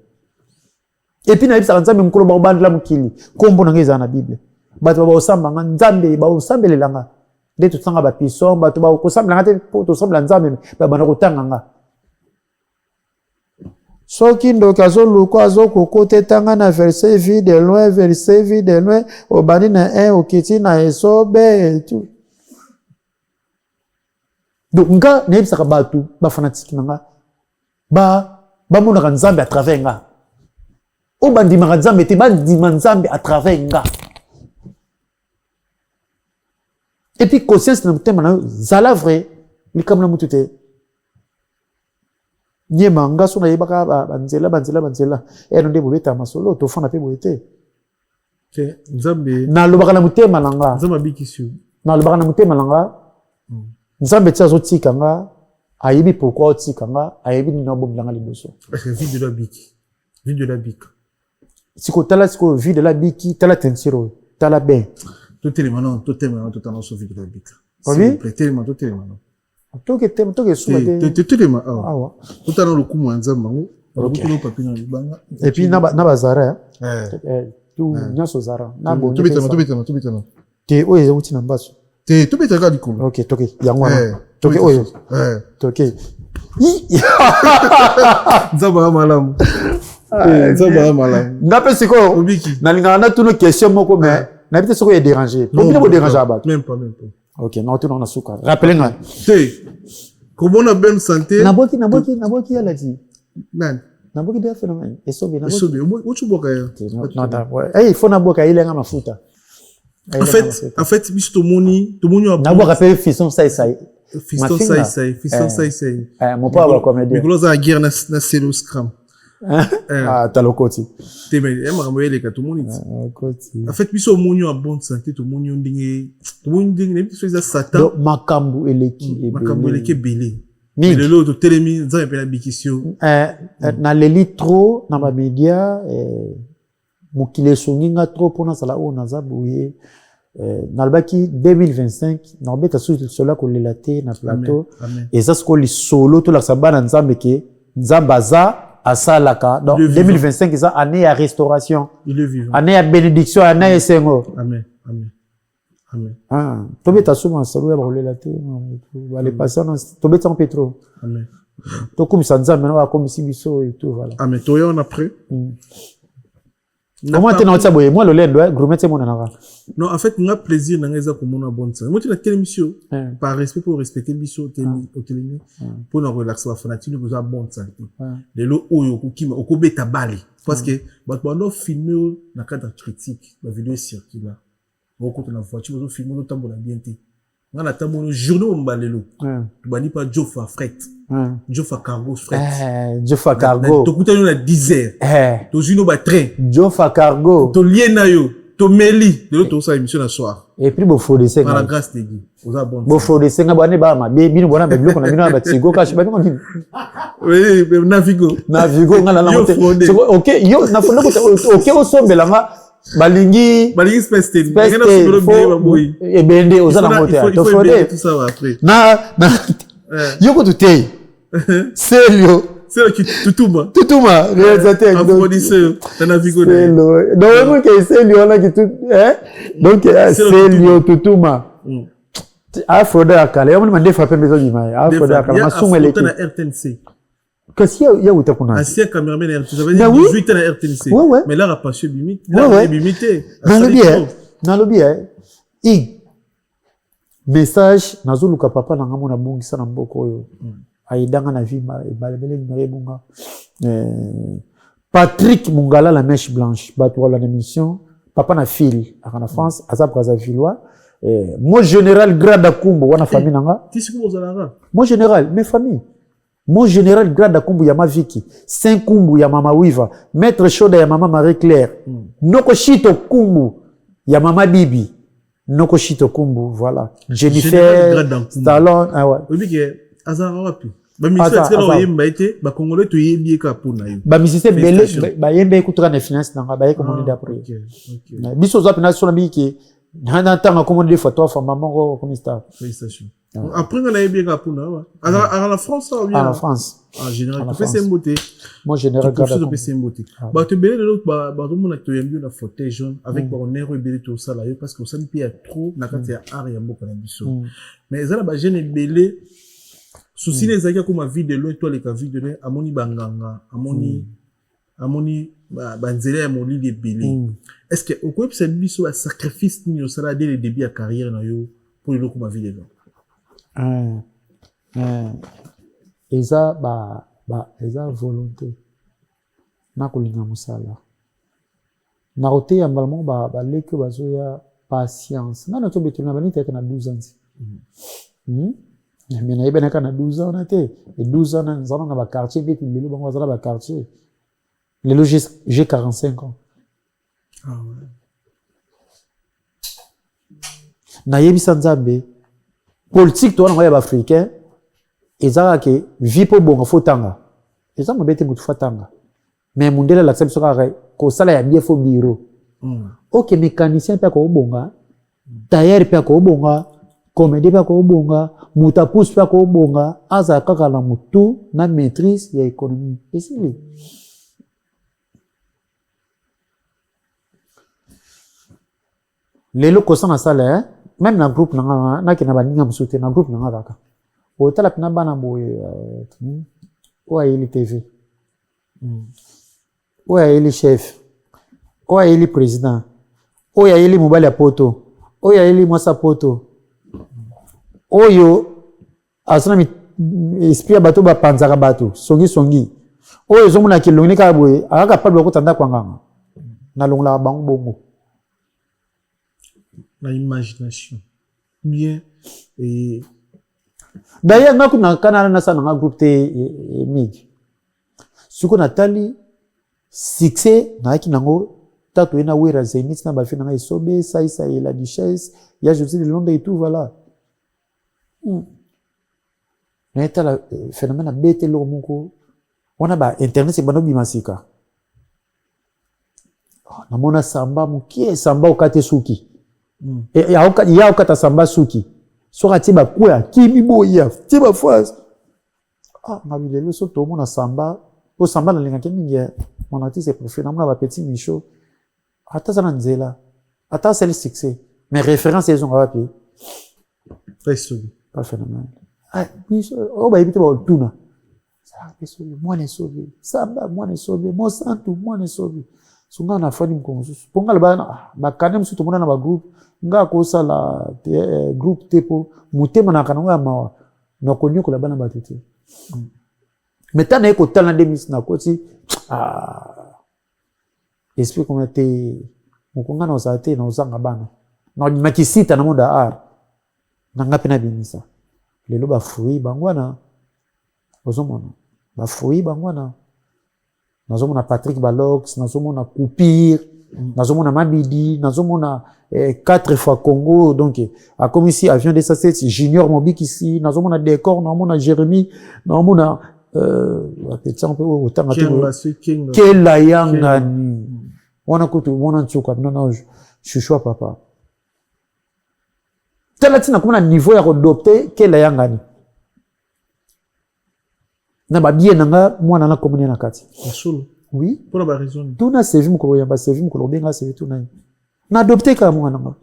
et puis na ibisa nzambe mukolo ba bandla mukili kombo na ngeza na bible bato ba osamba nga nzambe ba osambelelanga de tout sanga ba pison bato ba okosambela ngate po to sambela nzambe ba bana kotanga nga soki ndoki azoluka azokokota etanga na verset vide loin obani na 1 okiti na esobe et tout donc nga nayebisaka bato bafanatiki na nga bamonaka nzambe à travers nga o bandimaka nzambe te bandima nzambe à travers nga et puis conscience na motema na yo zala vrai likambo na mutu te nyema nga so nayebaka banzela eno nde bobeta masolo tofanda mpe boye te nzambe nalobaka na motema na nga nzambe abikisi yo nalobaka na motema na nga nzambe ti azotika nga ayebi pourquoi otika nga ayebi nini abomelanga liboso vie de la biki siko tala siko vie de la biki tala tensiro tala ben totelema non totala so vie de la biki oui telema toke suma te telema awa totala lokumu ya nzambe ngo bakutuna papi na libanga et puis na bazara tu nyonso zara na bonye tobetana te oyo ezauti na mbaso te tobetaka likolo ok toke yango wana toke oyo toke nzambe ya malamu nzambe ya malamu nga mpe sikoyo nalingaka natuna question moko mais nayebi te soki oyo edérange obile bodérange bato même pas ok naotuna na suka rappele nga te komona bonne santé naboki alati nani naboki de phénomène esobe ochuboka ya il faut naboka ilenga mafuta en fait biso tomoni naboka pe fiston sai mon père va comédien mikolo za guerre na selo scrum talokoti te mais makambo eleka tomoni en fait biso omoni en bonne santé tomoni ndenge ne biso eza satan makambo eleki ebele mais lelo to telemi nzambe pe na bikisio na leli trop na ba media mokile songinga trop pona sala o naza boye nalbaki 2025 nabeta cela kolela te na plateau eza siko lisolo tolakisa bana nzambe ke nzambe aza asalaka donc 2025 eza année ya restauration année ya bénédiction année ya esengo tobeta suma salo ya bakolela te balepasi wana tobeta mpe trop tokumisa nzambe na bakomisi biso et tout voilà amen toya on après comment tu n'as pas boye moi le lendo gromete mon nanga non en fait on a plaisir na ngeza komona bonne ça moi tu na télémission par respect pour respecter biso au télémi pour na relaxer la fanatique nous a bonne ça de lo oyo kokima okobeta bale parce que bato bando filmer na cadre critique la vidéo circule beaucoup na voiture bazo filmer no tambola bien te ngana tambola journée mbalelo bani pa Jofa fret Jofa cargo fret Jofa cargo to kutano na 10 heures to juno ba train Jofa cargo to liena yo to meli de l'autre ça émission la soir et puis bo fodese par la grâce de Dieu oza bon bo fodese nga bane ba ma be bino bona ba biloko na bino ba tigo kashi ba bino nini oui navigo nga na mote OK yo na fondo OK osombela nga balingi speste ngena solo bien ba boy e bende oza na mote to fode tout ça après na yoko tutei Selio qui tutuma réalisateur fournisseur na vigo donc que Selio là qui tout donc Selio tutuma afro da kale on m'a dit frapper maison du mai afro da kale masumwe leki na RTNC qu'est-ce qu'il y a uta kuna ancien cameraman RTNC ça veut dire 18 ans na RTNC mais là a passé limite limité na lobi message nazuluka papa na ngamo na bongisa na mboko oyo aidanga na vie balebele nrebunga Patrick Mungala la mèche blanche bato la émission papa na fille à France aza Brazzaville moi général grade kumbo wana famille nanga moi général mes familles moi général grade kumbo ya maviki 5 kumbu ya mama Wiva maître Choda ya mama Marie Claire noko shito kumbu ya mama Bibi noko shito kumbu voilà Jennifer Stallone oui que azara wapi ba misisi tsela oyemba ete ba congolais to yebi ka pona yo ba misisi bele ba yemba ekutra na finance nanga ba yekomondi d'après biso zapi na sona biki na tanga komondi de photo fa maman comme ça félicitations après on a yebi ka pona à la France ou bien en France en général tu fais semboté moi général garde tu fais semboté ba te belé l'autre ba to mona to yembi na fauteuil jaune avec ba honneur belé to ça là parce que ça n'y a trop na kati ya art ya mboka na biso mais ça ba jeune belé souci les akia comme vie de l'eau toi les vie de l'eau amoni banganga amoni banzela ya moli de belé est-ce que au quoi c'est biso un sacrifice ni au sala dès le début à carrière na yo pour le comme vie de l'eau eza ba ba eza volonté na kolinga mosala na koteya mbala moko baleki oyo bazoya patience nga na tobetoli na banini tete na 12 ans mais nayebanaka na 12 ans na te e 12 ans nazala na baquartier beti lelo bango bazala baquartier lelo j'ai 45 ans nayebisa nzambe politique to wana ngo ya baafricain ezaka ke vie mpo bonga fo tanga eza mabe te motu fo tanga mais mundele alakisa biso kaka kosala ya bien fo biro ok mécanicien mpe akobonga tailleur mpe akobonga comédien mpe akobonga moto apuse mpe akobonga azala kaka na motu na maîtrise ya économie esili lelo kosa na sala même na groupe nanga nakena baninga mosusu te na groupe nanga kaka otala mpena bana boye oyo ayeli tv oyo ayeli chef oyo ayeli président oyo ayeli mobali ya poto oyo ayeli mwasi ya poto oyo azana esprit ya bato bapanzaka bato songisongi oyo ezomona kilongini kaka boye akaka pali bakota ndako yanganga nalongolaka bango bongo na imagination bien et d'ailleurs nga kuna kana na sana nga groupe te migi suko natali succès na ki nango tato ena wera zenit na bafi na isobe saisa et la duchesse ya José de Londres et tout voilà na eta la phénomène bete lo moko wana ba internet c'est bano bimasika na mona samba mukie samba okate suki ya okata samba suki soka tiba kwa kimi boya tiba fois ngabile so to mona samba o samba na linga kemingi mon artiste profil na mona ba petit micho ata sana nzela ata c'est le succès mais référence ils ont rapi très solide pas phénomène micho o ba ibite ba tuna ça peso moi ne sauvé samba moi ne sauvé mon santu moi ne sauvé sunga na fani mkonzo ponga le ba kanem su to mona na ba groupe nga kosala groupe tepo mutema na kananga mawa na konyo la bana batete mais tana eko tala demis na koti esprit comme était mukonga na osate na osanga bana na makisita na moda art na ngapi na binisa lelo ba fruit bangwana ozomona ba fruit bangwana nazomona Patrick Balox nazomona Coupir nazomona Mabidi nazomona 4 fois Congo donc a comme ici avion de Sasset Junior Mobik ici nazomona Décor nazomona Jérémy nazomona petit un peu autant Kela Yangani wana kutu mona nchuka non chuchwa papa telatina comme na niveau ya adopter Kela Yangani na ba bien nanga mwana na commune na kati solo oui pour la raison tout na sevi mukolo ya ba sevi mukolo benga sevi tout na adopté ka mwana nanga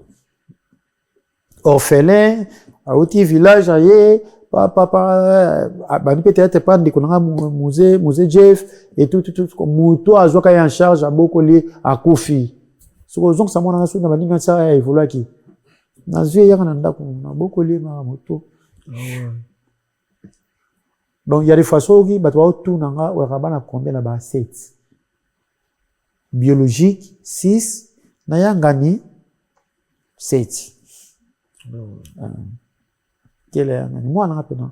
orphelin auti village aye papa bani peut-être pas ndiko nanga musée Jeff et tout muto azoka ya en charge aboko li akufi so zonk sa mwana na baninga sa évoluer ki na vie ya na ndako na boko li ma moto donc il y a des façons qui batwa tout nanga wa rabana combien là ba 7 biologique 6 na yangani 7 quel est yangani moi na rapena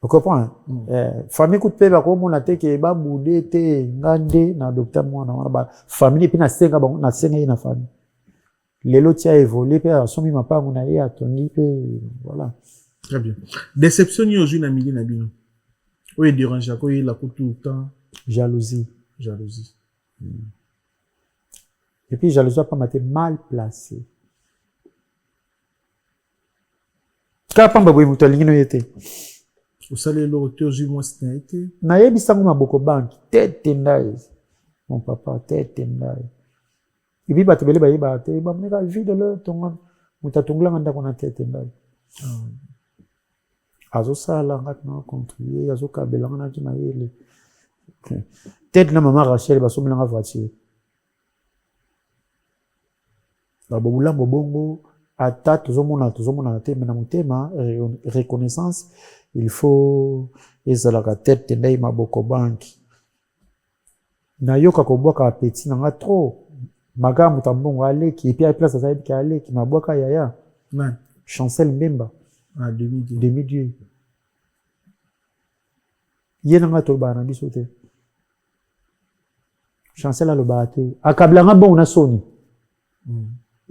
vous comprenez famille coup de paix ba ko mona te ke ba boudé te ngande na docteur moi na ba famille puis na senga ba na senga na famille lelo tia évoluer pe asomi mapa mona ye atongi pe voilà. Très bien. Déception aujourd'hui na milieu na bino. Oui, dérange à quoi il a tout le temps. Jalousie. Et puis jalousie pas maté mal placé. Ka pamba boy muto lingino yete. Au salaire l'auteur du mois c'était été. Na yebisa ngoma boko bank tête ndai. Mon papa tête ndai. Et puis batebele ba yeba te ba meka vie de le tonga mutatungla nganda kona tête ndai. Azo sala ngat na contribuer azo kabela na ki mayele tête na maman Rachel ba somela nga voiture ba bobula bongo ata tozomona te mena motema reconnaissance il faut ezalaka tête ndai maboko banki nayoka kobwaka petit nanga trop makambo tambongo aleki et puis à place ça ki aleki mabwaka yaya Man. Chancel Mbemba Ah, 2010. 2010 ye nanga tolobaka na biso te Chancel alobaka te akablanga bongo na soni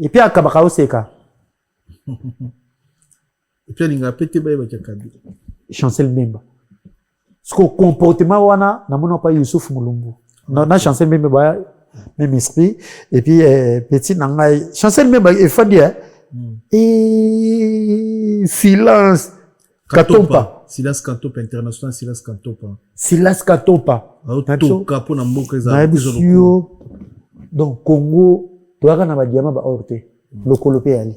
et puis akabaka oseka Et puis alinga pete baye bakakabi. Chancel Mbemba siko comportement wana namona pa Youssouf Mulumbu na Chancel Mbemba ba même esprit et puis petit nanga Chancel Mbemba e fandi et silence Katompa Silas Katompa international Silas Katompa auto capo na mboka za donc Congo toaka na ba diamant ba orte lokolo pe ali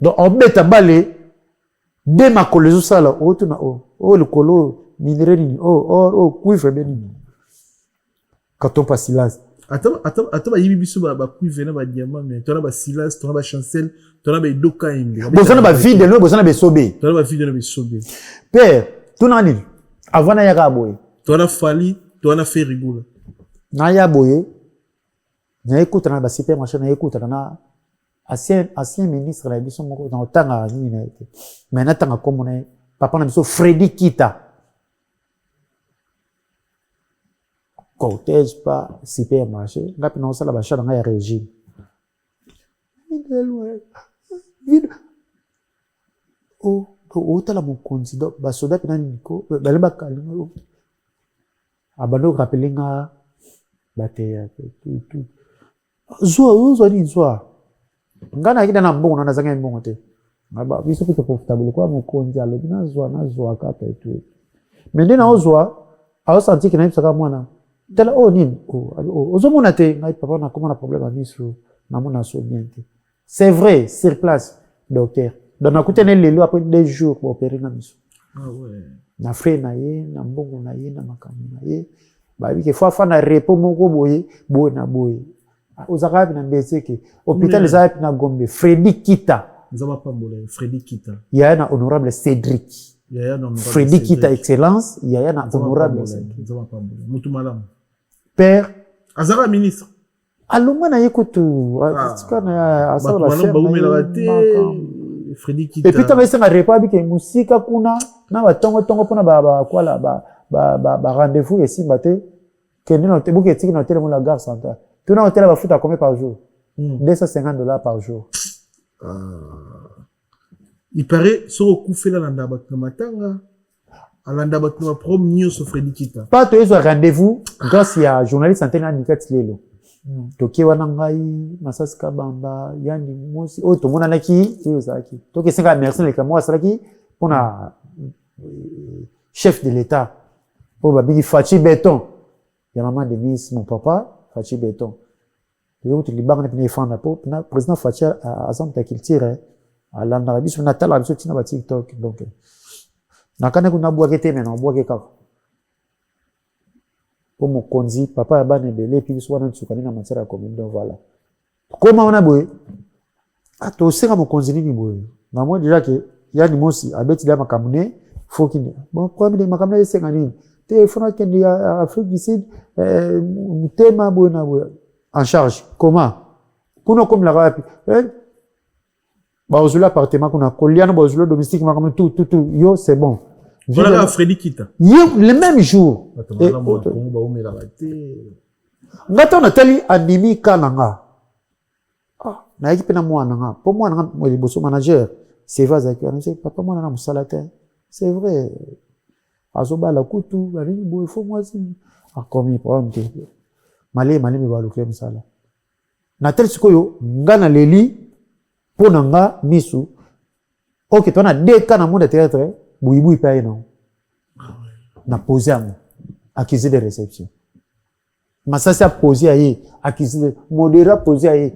donc on beta balé de makolo zo sala oto na o lokolo minerai ni o cuivre beni Katompa Silas Attends, ba yibi biso ba cuivre na ba diamant mais tona ba Silas tona ba Chancel tona ba doka imbi bozana ba vide no bozana be sobe tona ba vide na be sobe père tona ni avant na yaka boye tona fali tona fait rigolo na ya boye na écoute na ba supermarché na écoute na ancien ministre la biso moko na otanga ni na été mais na tanga comme na papa na biso Freddy Kita cortège pas supermarché ngapi na osala ba chat na ya régime o tala mon candidat ba soda pena niko bale ba kalinga abando rappelinga bate tout zo ni zo ngana kida na mbongo na zanga mbongo te ngaba biso pete profitable kwa mon konzi alo na zo ka pe tout mais ndena ozwa a senti que na bisaka mwana tala nini ozomona te ngai papa na comment na problème à miso na mona so bien te c'est vrai sur place docteur donc na kutene lelo après 2 jours pour opérer na miso ah ouais na frère na ye na mbongo na ye na makambo na ye ba bi ke fa na repos moko boye na boye ozaka na mbezeke hôpital za na Gombe Freddy Kita nzaba pambola Freddy Kita ya na honorable Cédric Freddy Kita excellence ya na honorable nzaba pambola mutu malamu père azara ministre alonga na yekutu atikana asala ba Freddy Kita et puis tu vas république musika kuna na batongo pona ba kwala ba rendez-vous ici matin que nous on te bouquet éthique dans tellement la gare centrale tu na hôtel ba foot à combien par jour $250 par jour il paraît so kufe la landa ba matanga alanda ba kuma prom news Freddy Kita pas tu as rendez-vous grâce à journaliste antenne Nikat Lelo toki wana ngai Masasi Kabamba yani mosi to mona naki yozaki toki singa merci le kamo asalaki pona chef de l'état pour babi Fachi Béton ya maman de Miss mon papa Fachi Béton yo tu libanga na pina fanda po na président Fachi a azamta culture ala na biso na tala biso tina ba TikTok donc na kana kuna bwake te na bwake kaka pour mon konzi papa ba ne belé puis so wana tsukani na matière ya commune donc voilà comment on a boy to senga mon konzi ni boy na moi déjà que yani mosi abeti da makamune faut qu'il bon problème de makamune senga ni te fona kendi ya Afrique du Sud tema boy na boy en charge comment kuna comme la rapi ba ozula appartement kuna koliano ba ozula domestique makamune tout yo c'est bon. Voilà Freddy Kita. Le même jour. Ngata na tali animi kananga. Na ekipe na mwana nga. Pour moi nga mo liboso manager, c'est vaza ki anise papa mwana na musalate. C'est vrai. Azoba la kutu, bari bo faut moi si. Akomi problème te. Mali me ba lokle musala. Na tel sikoyo ngana leli pona nga misu. OK, tu as 2 cas na monde théâtre. Boui paye non. Na posé à moi. Accusé de réception. Masasi a posé à y. Accusé de. Modéra posé à y.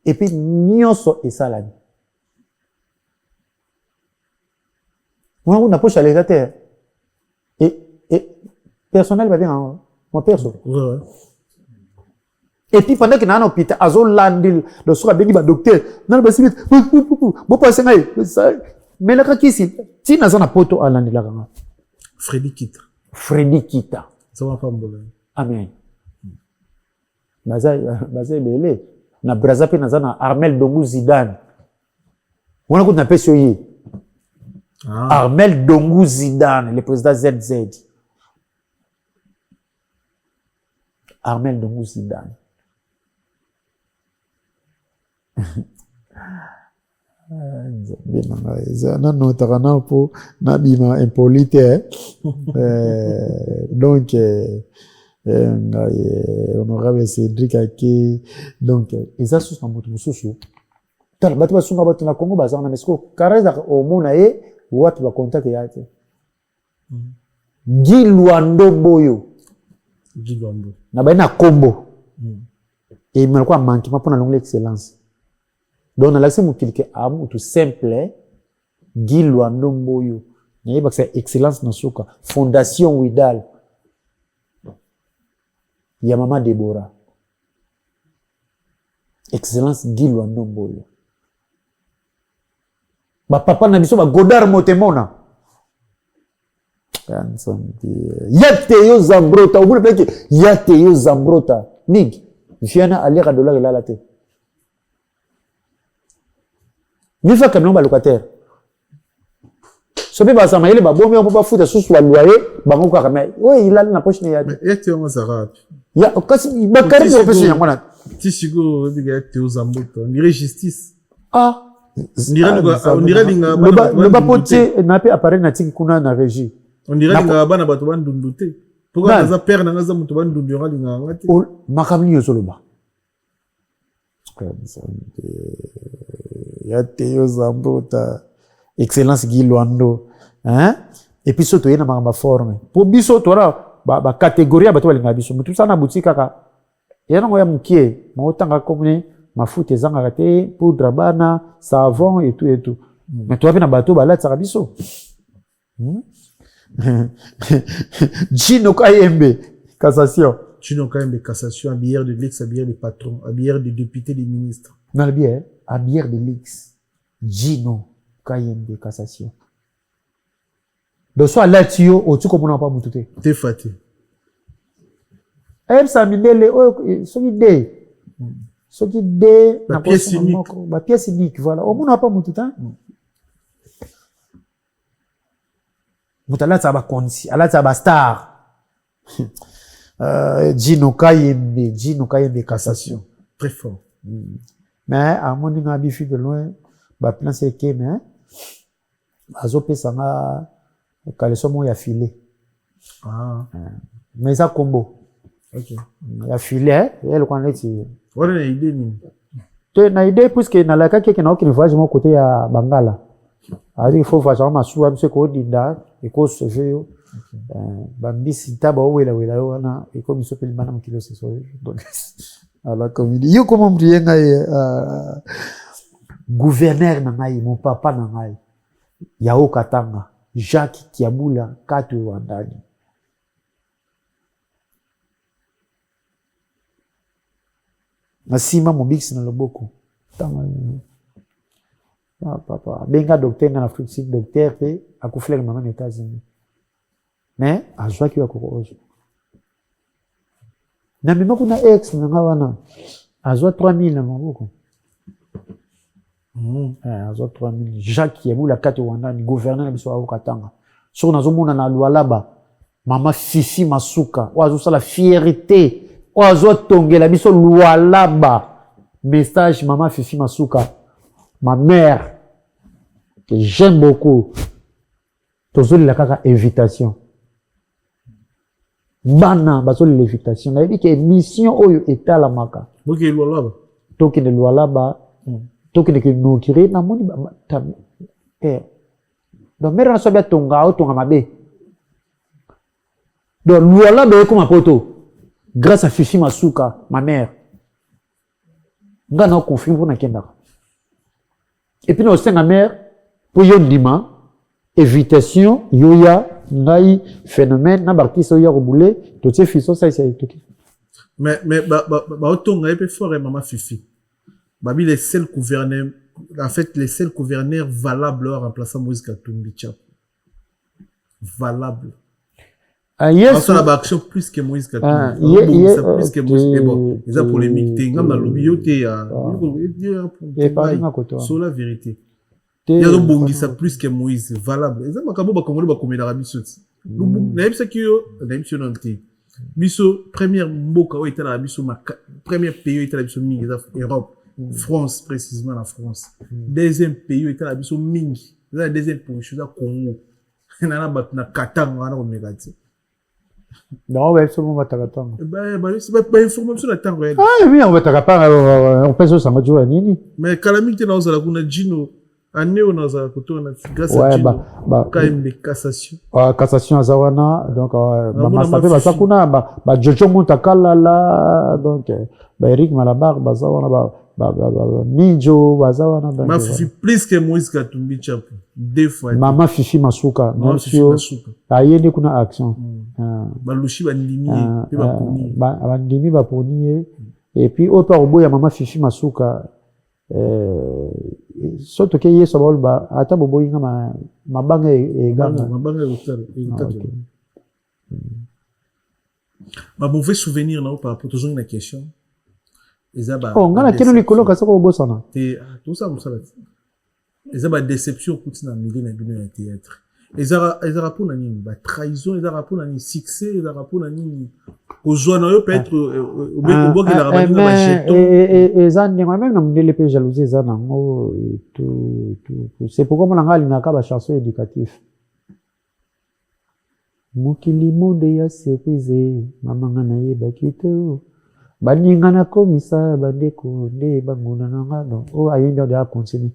Et puis, nyonso et salami. Moi, on a poche à l'état. Et personnel va bien, mon perso. Ouais. Et puis, pendant qu'il y a un hôpital, Azo Landil, le soir, béni, docteur, non, bah, si, bon, passer, Mais le kisi, si nous avons un poto à l'année là, Freddy Kita. Freddy Kita. Ça va pas me Amen. Baza belé. Na Brazzaville na Armel Dongou Zidane. On a qu'on appelle ce yi. Armel Dongou Zidane, le président ZZ. Armel Dongou Zidane. Na notara na po na bima impolite donc honorable Cédric Ake donc eza sous na moto mususu tala bato basunga bato na Congo bazana mesko kareza omona ye watu ba contact yake Guy Luando Boyo na baina kombo et il quoi manque ma pona longue excellence donc la c'est quelque amu tout simple Guy Luando Boyo na yeba c'est excellence na soka fondation Widal ya mama Deborah excellence Guy Luando Boyo ba papa na biso ba Godard Motemona yate yo Zambrota au bout de yate yo Zambrota nig viana aller à dollar la te ni fa comme ba locataire sobe ba sama ile ba bomi on peut pas foutre sous le loyer ba ngoko ka mais oui il a na poche ne ya yate yo Mazara ya kasi ba kari de profession ya mwana tisigo biga yate yo Zambrota on dirait justice on dirait le ba potier na pe apparaître na tiki kuna na régie on dirait nga bana bato bandundute pourquoi za père na za muto bandundura linga ngati makamli yo soloba yate yo Zambrota excellence Guy Luando hein et puis surtout yena ma forme pour biso tora ba catégorie bato balinga biso mutu sana boutique kaka yana ngoya mukie maotanga comme mafuta ezanga te poudre bana savon et tout mais toi na bato balatsa biso Gino Kayembe cassation Gino Kayembe cassation à bière de l'ex à bière des patrons à bière des députés des ministres dans le bière à bière de l'ex Gino Kayembe cassation de soit là tio au tu comprends pas mututé t'es fatigué ça mindele ce qui dé la pièce unique la pièce unique voilà au monde pas mututé mutala ça va konsi ala ça va star Gino Kayembe cassation très fort mais à mon ninga bifi de loin ba plan c'est que mais azope sanga kaleso mo ya filet mais ça combo ok ya filet elle connaît ti wala na idée ni te na idée puisque na la kake na okini voyage mon côté ya Bangala il faut voyager ma soua monsieur ko dinda et ko se veut bambisi taba wela wana et comme il peli bana mkilo c'est donc ala comme yo comment mrienga gouverneur na ngai mon papa na ngai Yao Katanga Jacques Kiabula Katu Wandani Nasima mobix na loboko tanga papa benga docteur na Afrique docteur pe akuflek maman aux États-Unis mais azwa ki akorojo na mima kuna ex na ngawana azwa 3000 na maboko azwa 3000 Jacques Yabula Katu Wandani gouverneur na biso Yao Katanga so nazomona na Lualaba mama Fifi Masuka oazo sala fierté oazo tongela biso Lualaba message mama Fifi Masuka ma mère que j'aime beaucoup tozoli la kaka invitation bana bazoli l'invitation na que mission oyo etala maka boki Lualaba toki de Lualaba toki de que nous kiri na moni donc mère na sobia tonga mabe donc Lualaba comme poto grâce à Fifi Masuka ma mère ngana confirme pour na kenda et puis nous sommes ma mère pour yo ndima invitation yoya ngai phénomène na barki so ya roboulé to tse fiso ça c'est tout mais ba otonga epé fort maman Fifi babi les seuls gouverneurs en fait, les seuls gouverneurs valables en remplaçant Moïse Katumbi Tchap. Valable. Yes. On a action plus que Moïse Katumbi. Plus que Moïse. Mais bon, les a polémiques. T'es dans le lobby, t'es sur la vérité. Il y a un bon ça plus que Moïse. Valable. Les a pas comme on va comme l'Arabie Saoudite. N'aime ça qui n'aime ça non t'es. Biso première mboka où était l'Arabie Saoudite. Premier pays où était l'Arabie Saoudite, Europe. France, précisément la France. Deuxième pays où était l'Arabie Saoudite. La deuxième position, c'est Congo. Il y a un Qatar, non, ouais, c'est bon, on va t'attendre. C'est pas information de temps réel. Ah oui, on va t'attendre. On peut se sentir à Nini. Mais calamité dans la Gino, année on a grâce à Gino. Quand même des cassations. Cassation à Zawana, donc ça fait Jojo Montakala là, donc Eric Malabar, Zawana, Nijo, Bazawana. Ma fifi plus que Moïse Katumbi Tchap. Deux fois. Maman Fifi Masuka. Monsieur. Ayende kuna action. Balushi bandimi. Bandimi baponi. Et puis, au par bout, il y a Maman Fifi Masuka. Surtout que hier, ça va ba. Ata bobo inga ma banga et ganga. Ma banga et ma mauvais souvenir, non, par rapport toujours une question. Oh, ngana kino likolo kasi ko bosana. Tout ça, ça. Ils ont déception pour na milieu na théâtre. Ils ont pour na nini, ba trahison, ils ont pour na nini succès, ils ont pour na nini. Au journal peut être au bout que la rabani na jeton. Et ça n'est même na mundele pe jalousie ça na ngo tout. C'est pourquoi mon ngali na ka ba chanson éducatif. Mukili monde ya sepize, mamanga na ye bakito. Baningana komisa bandeko nde banguna nangano o ayenda de continue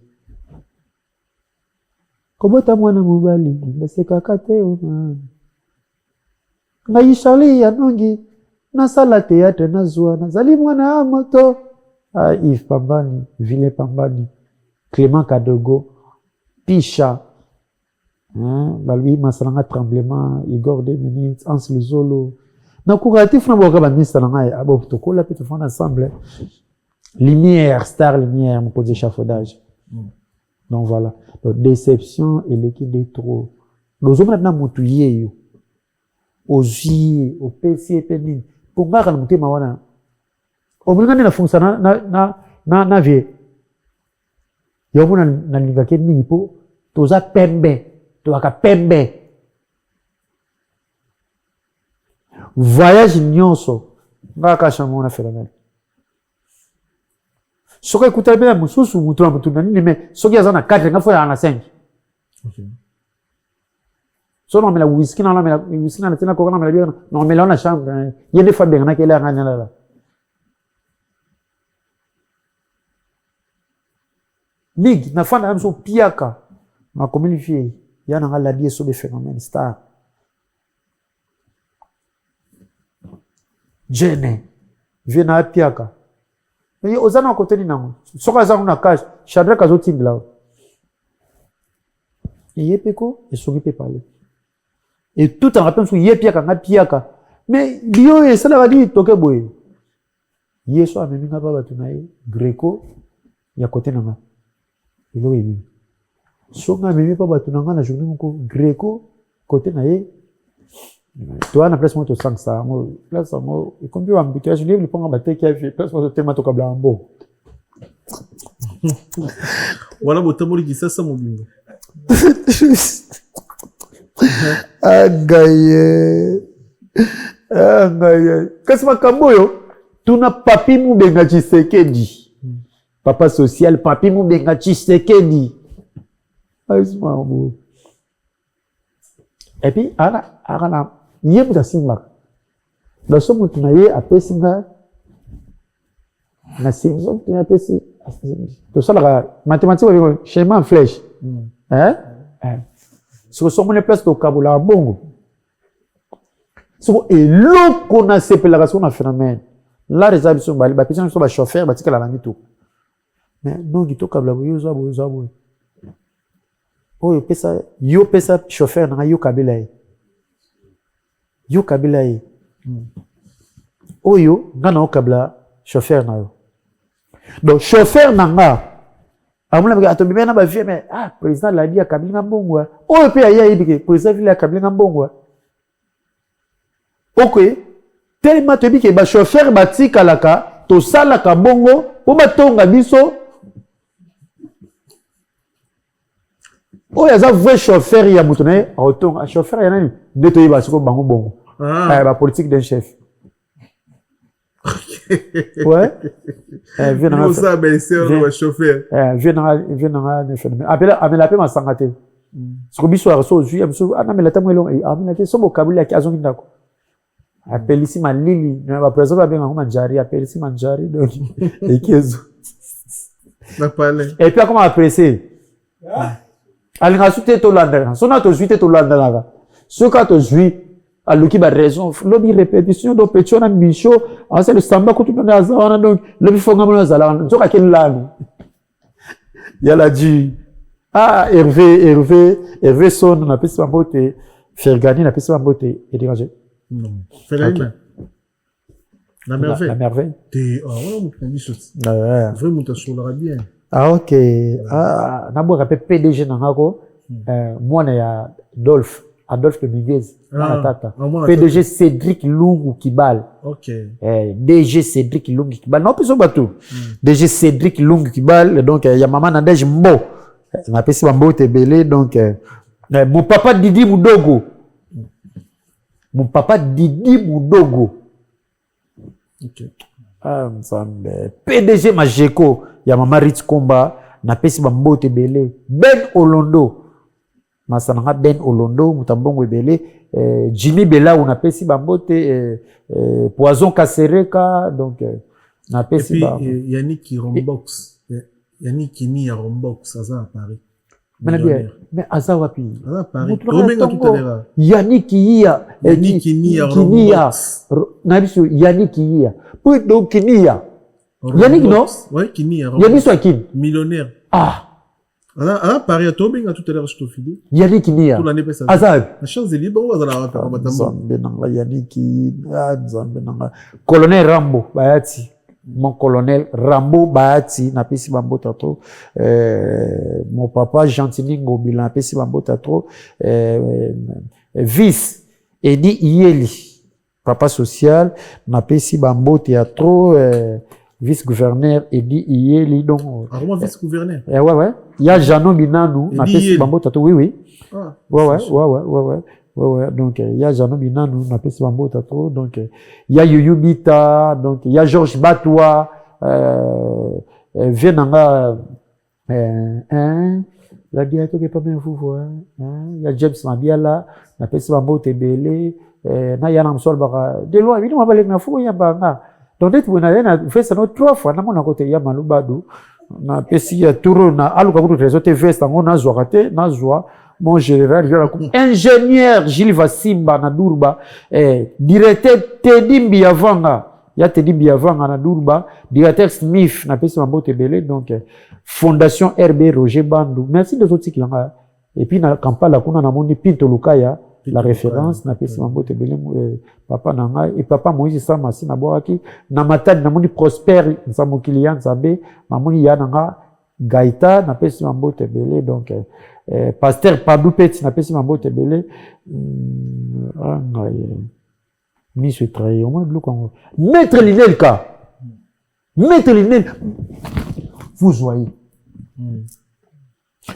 kobota mwana mobali baseka kate ona ngai shali ya nongi na sala théâtre na zwa nazali mwana moto Yves Pambani Ville Pambani Clément Kadogo Picha balbi masalanga tremblement Igor 2 minutes Ans Luzolo na couratif na boka ba ministre na ngai abo tokola pe tofana ensemble lumière star lumière mon côté échafaudage donc voilà donc déception et l'équipe des trop nous hommes na mutuye yo ozi au PC penin pour ngaka na mutema wana omulingane na fonctionner na vie yo bona na livake mingi po toza pembe to aka pembe. Voyage nyonso ngaka chamona phénomène soka écouter bien mususu mutu na mutu nani mais soki azana 4 nga fois na 5 so non mais la whisky na tena ko na bien non mais là on a chambre yende fois bien na kela ngana la lig na fanda amso piaka na communifier yana ngala die so be phénomène star Jene, viens à Piaka. Mais aux années à côté de nous, ce qu'on a dans cage, Chadra Kazotin là. Et Yepeko, et Sogi peut parler. Et tout en rappel sur Yepiaka, na Piaka. Mais Dio et ça va dire toke boy. Yeso a même pas batunaï, Greco, y a côté nanga. Il est oui. Songa même pas batunanga na journée mon Greco, côté naïe. Tu as une place où tu sens ça. Place où il compte bien embouteillage. Je lui prends un bâtiment qui a fait place où tu tellement toca blanc. Voilà, bon, t'as dit ça, ça mon bingo. Agaye. Qu'est-ce que Kamboyo? Tu n'as papi mou benga Tshisekedi. Papa social, papi mou benga Tshisekedi. Et puis, ara yé muta simba. Dans ce moment, tu n'as yé appelé singa. Na simba, tu n'as appelé si. Tout ça, la mathématique, schéma en flèche. Hein? Sur ce moment, place au Kabula Bongo. Et l'eau qu'on a séparation d'un phénomène. Là, les habits sont balés, les gens sont chauffeurs, ils sont là, tout. Mais non, du tout, Kabula Bongo, Zabo. Oh, yo pesa chauffeur na yo kabila yi. Oh yo ngana o kabla chauffeur na yo. Donc chauffeur na nga amona bika atobi na ba vie mais ah président l'a dit akablinga mbongo o pe aya yibike président vile akablinga mbongo OK tellement tobi ke ba chauffeur batika laka to sala ka bongo po batonga biso o ya za vrai chauffeur ya mutone autonga chauffeur ya nani ndeto yiba siko bango bongo ba politique d'un chef. Ouais. Viens dans ça ben c'est le chauffeur. Viens dans le phénomène. Appelle ma sangate. Ce que biso reço ju amso ana melata mwelo amina ke sobo kabuli yake azongi ndako. Appelle ici ma lili na ba président ba benga manjari appelle ici manjari donc ekezo. Na parler. Et puis comment apprécier? Alinga sute to landana. Sona to juite to landana. Soka to juite aluki ba raison lobi répétition do petona micho asa le samba ko tudona azawana donc lobi fonga mona zala nzoka kelano yala ji ah Hervé son na pesi mbote Fergani na pesi mbote et dégagé non Fergani la merveille t'es on a mon bicho vraiment ta sola bien ah OK ah na boka PDG na ngako moi na ya Adolphe Dominguez, PDG Cédric Lungu Kibal. OK. DG Cédric Lungu Kibal. Non, plus au bateau. DG Cédric Lungu Kibal. Donc, il y a maman Nadège Mbo. On appelle ça Mbo Tebele. Donc, mon papa Didi Moudogo. OK. PDG Majeko. Il y a maman Ritz Komba. On appelle ça Mbo Tebele. Ben Olondo. Masananga Ben Olondo, Mutambongo Ebele, Jimmy Bella, on appelle si Bambote, Poison Kasereka, donc, on appelle si Bambote. Et puis, Yannick qui rombox. Yannick qui nie à rombox, Aza à Paris. Mais Aza Wapi. Aza à Paris. Robenga tout à l'heure. Yannick qui nie à rombox. Nabiso, Yannick qui y a. Donc, qui nie à. Yannick, non? Oui, qui nie à rombox. Yannick soit qui? Millionnaire. Ah. Ah, Paris à Tobinga tout à l'heure, je te file. Yannick Nia. Azab. La chance est libre, on va la rater. Yannick Colonel Rambo, Bayati. Mon colonel Rambo Bayati, n'a pas si bambo tato. Mon papa Gentini Ngobi, n'a pas si bambo tato. Vice, Edi Yeli, papa social, n'a pas si bambo théâtre. Vice-gouverneur Edi Iyeli donc moi vice-gouverneur ouais il y a Jano Binanou na pesi bambo tato oui ouais donc il y a Jano Binanou na pesi bambo tato donc il y a Yuyu Bita donc il y a Georges Batoua Venanga la bientôt que pas bien vous voir il y a James Mabiala na pesi bambo tebele na yana msol baka de loi bino mabalek na fu ya banga. Donc, on a fait ça 3 fois. On a côté ya malubadu. On a pesi ya tour na aluka pour réseau TV. On a zoarate, na zoa. Mon général, ingénieur Gilles Vassimba na Durba, directeur Teddy Mbiavanga. Ya Teddy Mbiavanga na Durba, directeur Smith na pesi mambo tebele. Donc, Fondation RB Roger Bandou. Merci de autres qui l'ont. Et puis na Kampala kuna na moni Pinto Lukaya. La référence na pesi mambo tebele papa nanga et papa Moïse Samasi na boaki na matadi na moni Prosper nzambo kilian zabe na moni ya nanga Gaïta na pesi mambo tebele donc pasteur Pablo Petit na pesi mambo tebele ni se trahi au moins bleu Congo maître Linelka vous voyez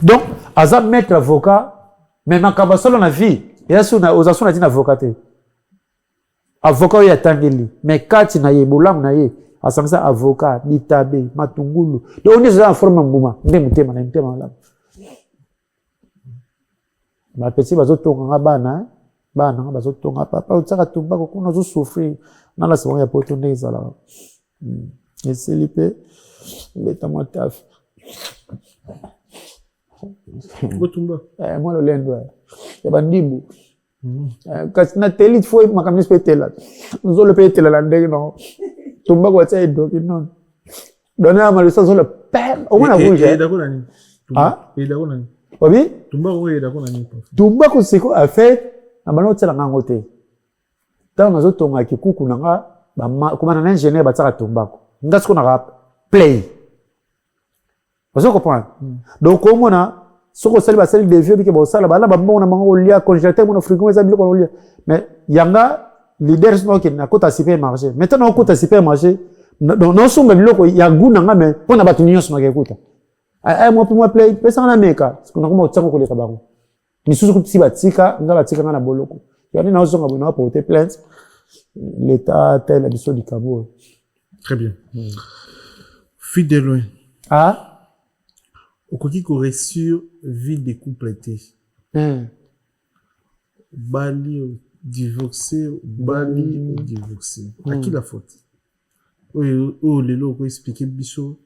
donc azam maître avocat mais makabasolo na vie et là, aux assurances, on a dit avocat. Avocat, il y a tangeli. Mais quand il y a bolam, il y a ça avocat, Nitabe, Matungulu. Donc, on est dans la forme de mouvement. On est là. Ma petite bazotonga bana, bazotonga papa, on s'arrête tout bas, on a souffrir. Dans la seconde, il y a pas de nez là. Et c'est l'ipé, mais moi taf. Moi le lendo. Ya bandibu. Kasi na teli foi makamnis pe tela. Nous le pe tela la ndenge non. Tumba kwa tsa edo kinon. Dona ma le sens le père. Au moins vous j'ai. Ah? Et d'accord nani. Obi? Tumba ko d'accord nani. Tumba ko siko a fait na bano tsela ngangote. Tant nazo tonga kikuku nanga ba kuma na ingénieur ba tsaka tumba ko. Ngasiko na rap play. Vous comprenez? Donc, comment on a, ce qu'on sait, c'est des vieux qui vont ça, là-bas, on a mangé au congélateur, on a frigo, on a mis au lit. Mais, il y a leader qui n'a pas de supermarché. Maintenant, on a un supermarché. Non, son gars, il y a un goût, mais pour n'a pas de nion, on a écouté. Moi, pour moi, play, personne n'a meka. Parce qu'on a comment on les cabarons. Mais sous si batika, on a la tika na boloko. Il y a des gens qui ont porté plainte. L'État tel l'addition du Cameroun. Très bien. Fidèle loin. Ah? Au côté qu'on reçu vie décomplétée. Bali divorcé, Bali divorcé. À qui la faute? Oui, les lots pour expliquer biso.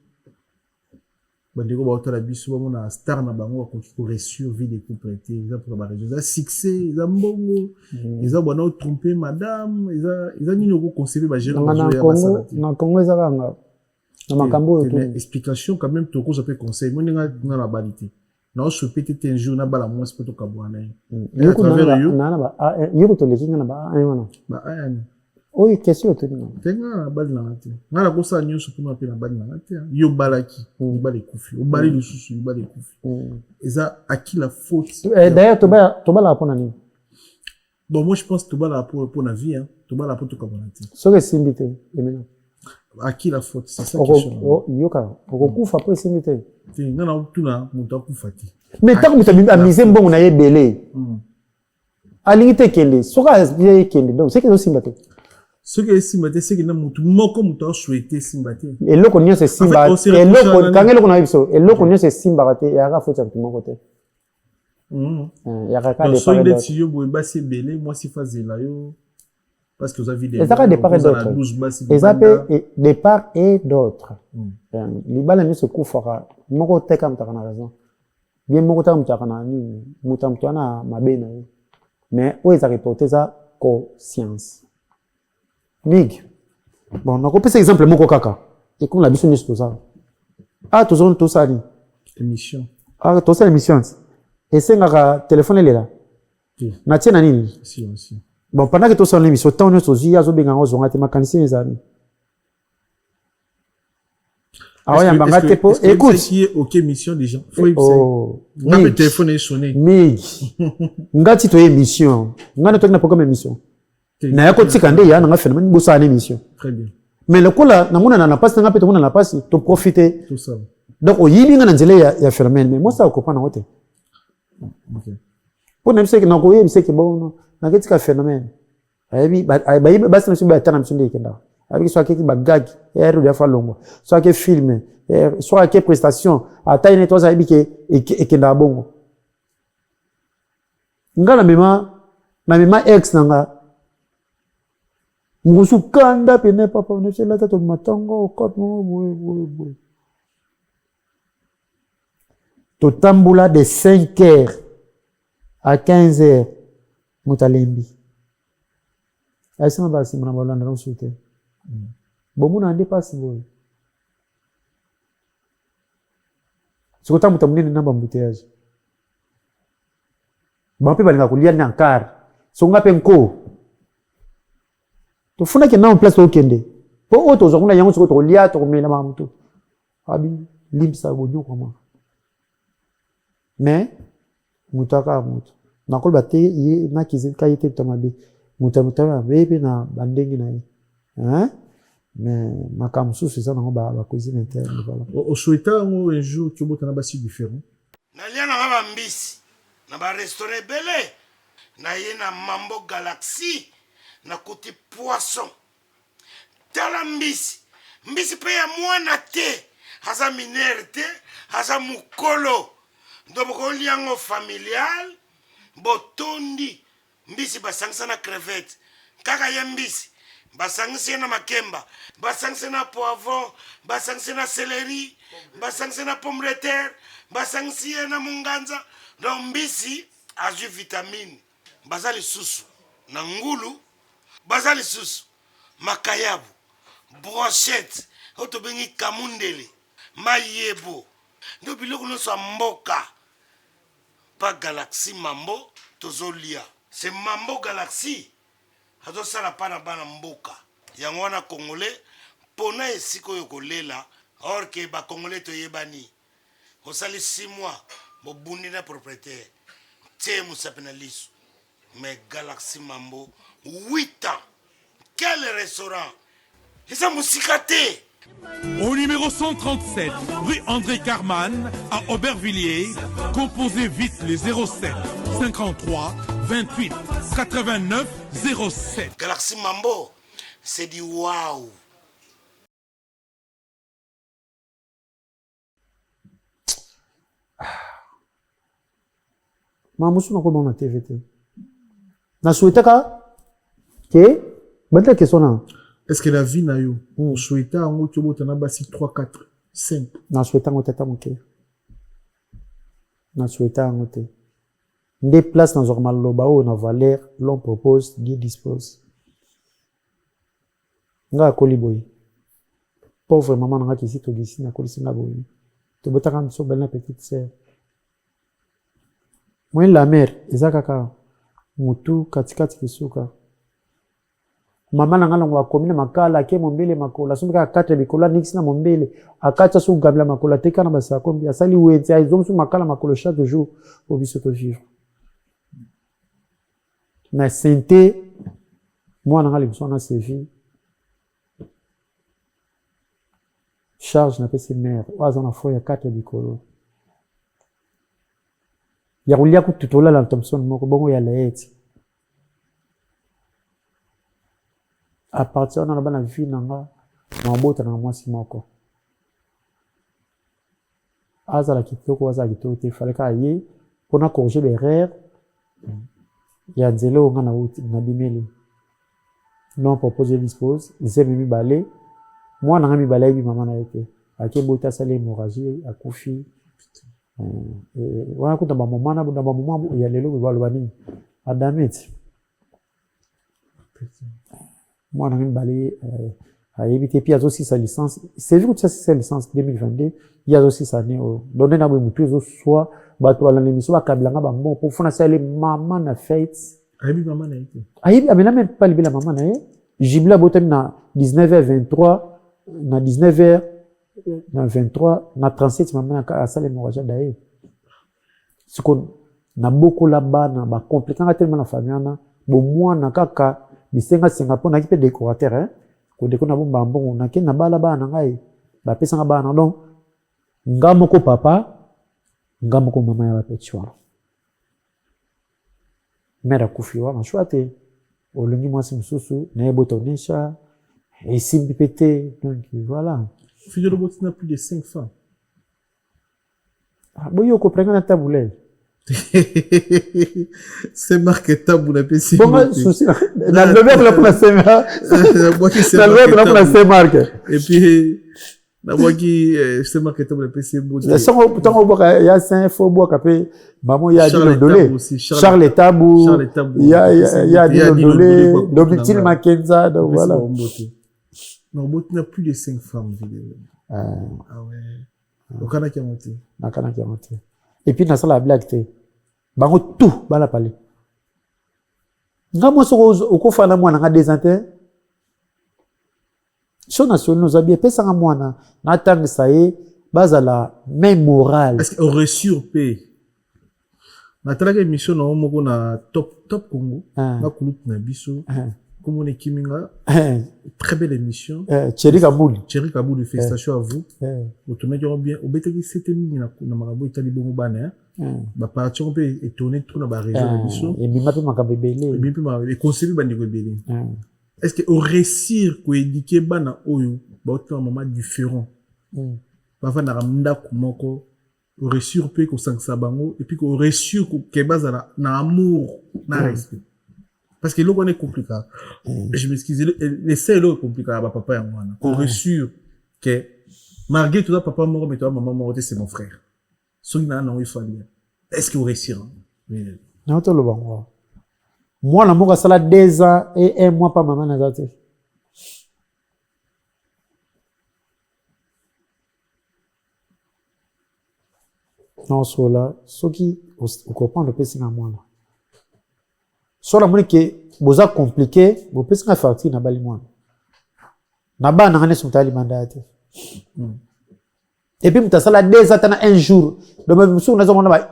Bandeko ba otala biso ba mona star na bango ko reçu vie décomplétée. Ils ont pour la région. Ils ont succès, ils ont mbongo. Ils ont bon trompé madame, ils ont ni ko concevoir ba gérer na Congo ezalanga. Na makambo to explication quand même to ko peut conseil. Moi nga na la banité. Na so peut-être un jour na bala moi c'est pas to kabwana. Yoko na ba yoko to lekinga na ba aywana. Ba ayani. Oui, question to ni. Tenga bali na ngati. Ngala ko sa nyonso to na pe na bali na ngati. Yo balaki, yo bali kufi. O bali lisusu yo bali kufi. Eza à qui la faute? D'ailleurs to bala pour nani? Bon, moi je pense que to bala pour la vie hein. To bala pour to kabwana. So que simbite, emena. À qui la faute? C'est ça question. Yoka, okufa po simbite. Ngana tuna muta kufati. Mais tant que tu as misé mbongo na yebele. Alingite kende, soka ye kende. Donc c'est que no simbate. Ce qui est simbate, c'est que na mutu moko muta souhaité simbate. Et loko nyo se simba. Et loko kangelo ko na biso. Et loko nyo se simba te ya ka faute tu moko te. Ya ka ka de parler d'autres. Yo bo basi belé, moi si fazela yo. Parce que vous avez des départ et d'autres. Les appels départ et d'autres. Les balles ne se couvrent. Moko teka mtakana raison. Bien moko teka mtakana ni mutamtwana mabena. Mais où ils a reporté ça conscience. Mig. Bon, on a copié cet exemple moko kaka. Et comme la biso n'est tout ça. Ah, tout ça ni. Émission. Ah, tout ça émission. Et c'est un téléphone là. Na tiena nini? Si aussi. Bon, pendant que tout ça, l'émission, tant on est aux IA, on a été mécanicien, les amis. Ah ouais, écoute. C'est OK mission des gens. Oh, le téléphone est sonné. Mais, ngati to émission. Ngana to na programme émission. Na yako tikande ya na phénomène bossa émission. Très bien. Mais le coup là, na mona na passe na pe to mona na passe, to profiter. Tout ça. Donc o yibi ngana nzele ya phénomène, mais moi ça comprendre wote. OK. Pour ne pas que na ko yebi c'est que bon. Na ketika phénomène ayebi basi na suba tana msunde kenda avec soit quelque bagage et de fa longo soit que film soit que prestation ata ine toza ayebi ke kenda bongo ngala mema ex nanga ngusu kanda pene papa ne sela tato matango kot no boy to tambula de 5h à 15h Mutalembi. Aïsama basi mwana balanda na usute. Bomuna ande pasi boy. Sikota mutamune namba mbuteyage. Bampe balinga kulia ni ankar. Songa pe nko. Tofuna ke na en place okende. Po oto zokuna yango siko to lia to komela mamutu. Abi limsa bonyo kwa. Mais mutaka mutu. Nakol bate ye na kizin kayite tamabi mutamutama bebe na bandengi na ye mais makamsu c'est ça na ba cuisine interne voilà au souhaita un jour que botana basi différent na lia na ba mbisi na ba restaurant belé na ye na Mambo Galaxy na côté poisson tala mbisi pe ya mwana te haza minere te haza mukolo ndoboko liango familial botondi mbisi basangisa na crevette kaka ya mbisi basangisa na makemba basangisa na poivron basangisa na céleri basangisa na pomme de terre basangisa na munganza donc mbisi azu vitamine bazali susu na ngulu bazali susu makayabu brochette oto bengi kamundele mayebo ndo biloko no so mboka pas Galaxy Mambo tozolia c'est Mambo Galaxy azo sala pana bana mboka yango wana congolais pona esiko yo kolela or que ba congolais to yebani osali 6 mois bobundi na propriétaire tie musapena liso mais Galaxy Mambo 8 ans quel restaurant eza musika te. Au numéro 137, rue André Carman, à Aubervilliers, composez vite les 07 53 28 89 07. Galaxy Mambo, c'est du waouh. Mamusu na ko na TVT. Na souhaité que bata question na. Est-ce que la vie n'a eu on souhaita en haut tu na basi 3 4 5 na souhaita ngo tata moke. Na souhaita ngo te. Des places dans normal loba ou na valeur l'on propose Dieu dispose. Nga koliboy. Pauvre maman nga qui to gisi na kolisi na boy. To botaka mso belle petite sœur. Moi la mère ezakaka mutu katikati kisuka. Mama na ngala ngwa komina makala ke mombele makola sumika 4 bikola nix na mombele akacha su gabla makola teka na basa kombi asali wete aizo su makala makola chaque jour au biso to vivre na santé moi na ngala biso na sévi charge na pese mère waza na fo ya 4 bikola ya kulia kututola la Thompson moko bongo ya laeti. À partir de la vie, na mabota na mwasi moko. Azala kitoko azala kitoko te fallait ka ye pona corriger l'erreur. Ya nzelo nga na uti na bimeli. Non proposer dispose, ils mi balé. Moi na mi balé bi maman na été. Ake bota sale hémorragie akufi. Wana kuta ba maman na ba maman ya lelo ba lobani. Adamet. Moi, on a balé à éviter. Puis, il y a aussi sa licence. C'est vu que ça, c'est sa licence 2022. Il y a aussi sa année. Donner la même chose, soit, bateau à l'émission, à Kablanga, bon, pour faire ça, les mamans na fête. Aïbi, maman na été. Aïbi, mais là, même pas la maman na été. Jibla, botem na 19h23, na 19h, na 23, na 37, maman na salle hémorragie d'ailleurs. Ce qu'on a beaucoup là-bas, na ba compliqué, tellement la famille, na, bon, moi, na kaka, bisenga Singapour na kipe décorateur hein ko déco na bomba mbongo na ke na bala bana ngai ba pesa nga bana donc ngamoko papa ngamoko mama ya bapetwa mera kufiwa na chwate olungi mwasi msusu na ebotonesha et simbi pété donc voilà fille de boti na plus de 5 femmes boyo ko prendre na tabule. C'est marqué tabou la PC. Bon, souci. La levée la place c'est la levée la place c'est marqué. Et puis la moi qui c'est marqué tabou la PC. La sang tant au bois il y a 5 faux bois capé maman il y a dit le dolé. Charles Tabou. Il y a dit le dolé. Domitil Mackenza donc voilà. Non, bot n'a plus de 5 femmes vidéo. Ah ouais. Donc on a qui monté. Na kana qui monté. Et puis na sala blague te bango tout bala pale ngamo so okofana mwana nga desante so na so nos habits pesa nga mwana na tangisa ye bazala même morale. Est-ce qu'on resurpé na tala émission na moko na top Congo na kulut na biso comme on est Kiminga très belle émission Thierry Kabouli félicitations à vous vous tournez bien au bété qui c'était mis na marabout itali bongo bana ba partir on peut étonner tout na ba région biso et bima pe makabebele et bima et conseiller bandi ko belé est-ce que au réussir ko éduquer bana oyo ba autant maman différent ba fa na ramda kumoko au réussir pe ko sangsa bango et puis ko réussir ko ke bazala na amour na respect. Parce que l'eau est compliqué. Je m'excuse, les l'eau est compliqué à papa et moi. Pour être sûr que, malgré tout ça, papa mort, mais toi, maman mort, c'est mon frère. Ce qui n'a pas eu famille. Est-ce qu'il réussira? Non, tu le vois. Moi, la mort, ça l'a 2 ans et 1 mois, pas maman, n'a pas été. Non, cela, ce qui, on comprend le PC à moi, là. Soit la monnaie qui boza compliqué, vous pouvez faire facture na bali moi. Na ba na ngane sumtali mandate. Et puis, tu as ça 2 ans, un jour. Donc, je me souviens, on a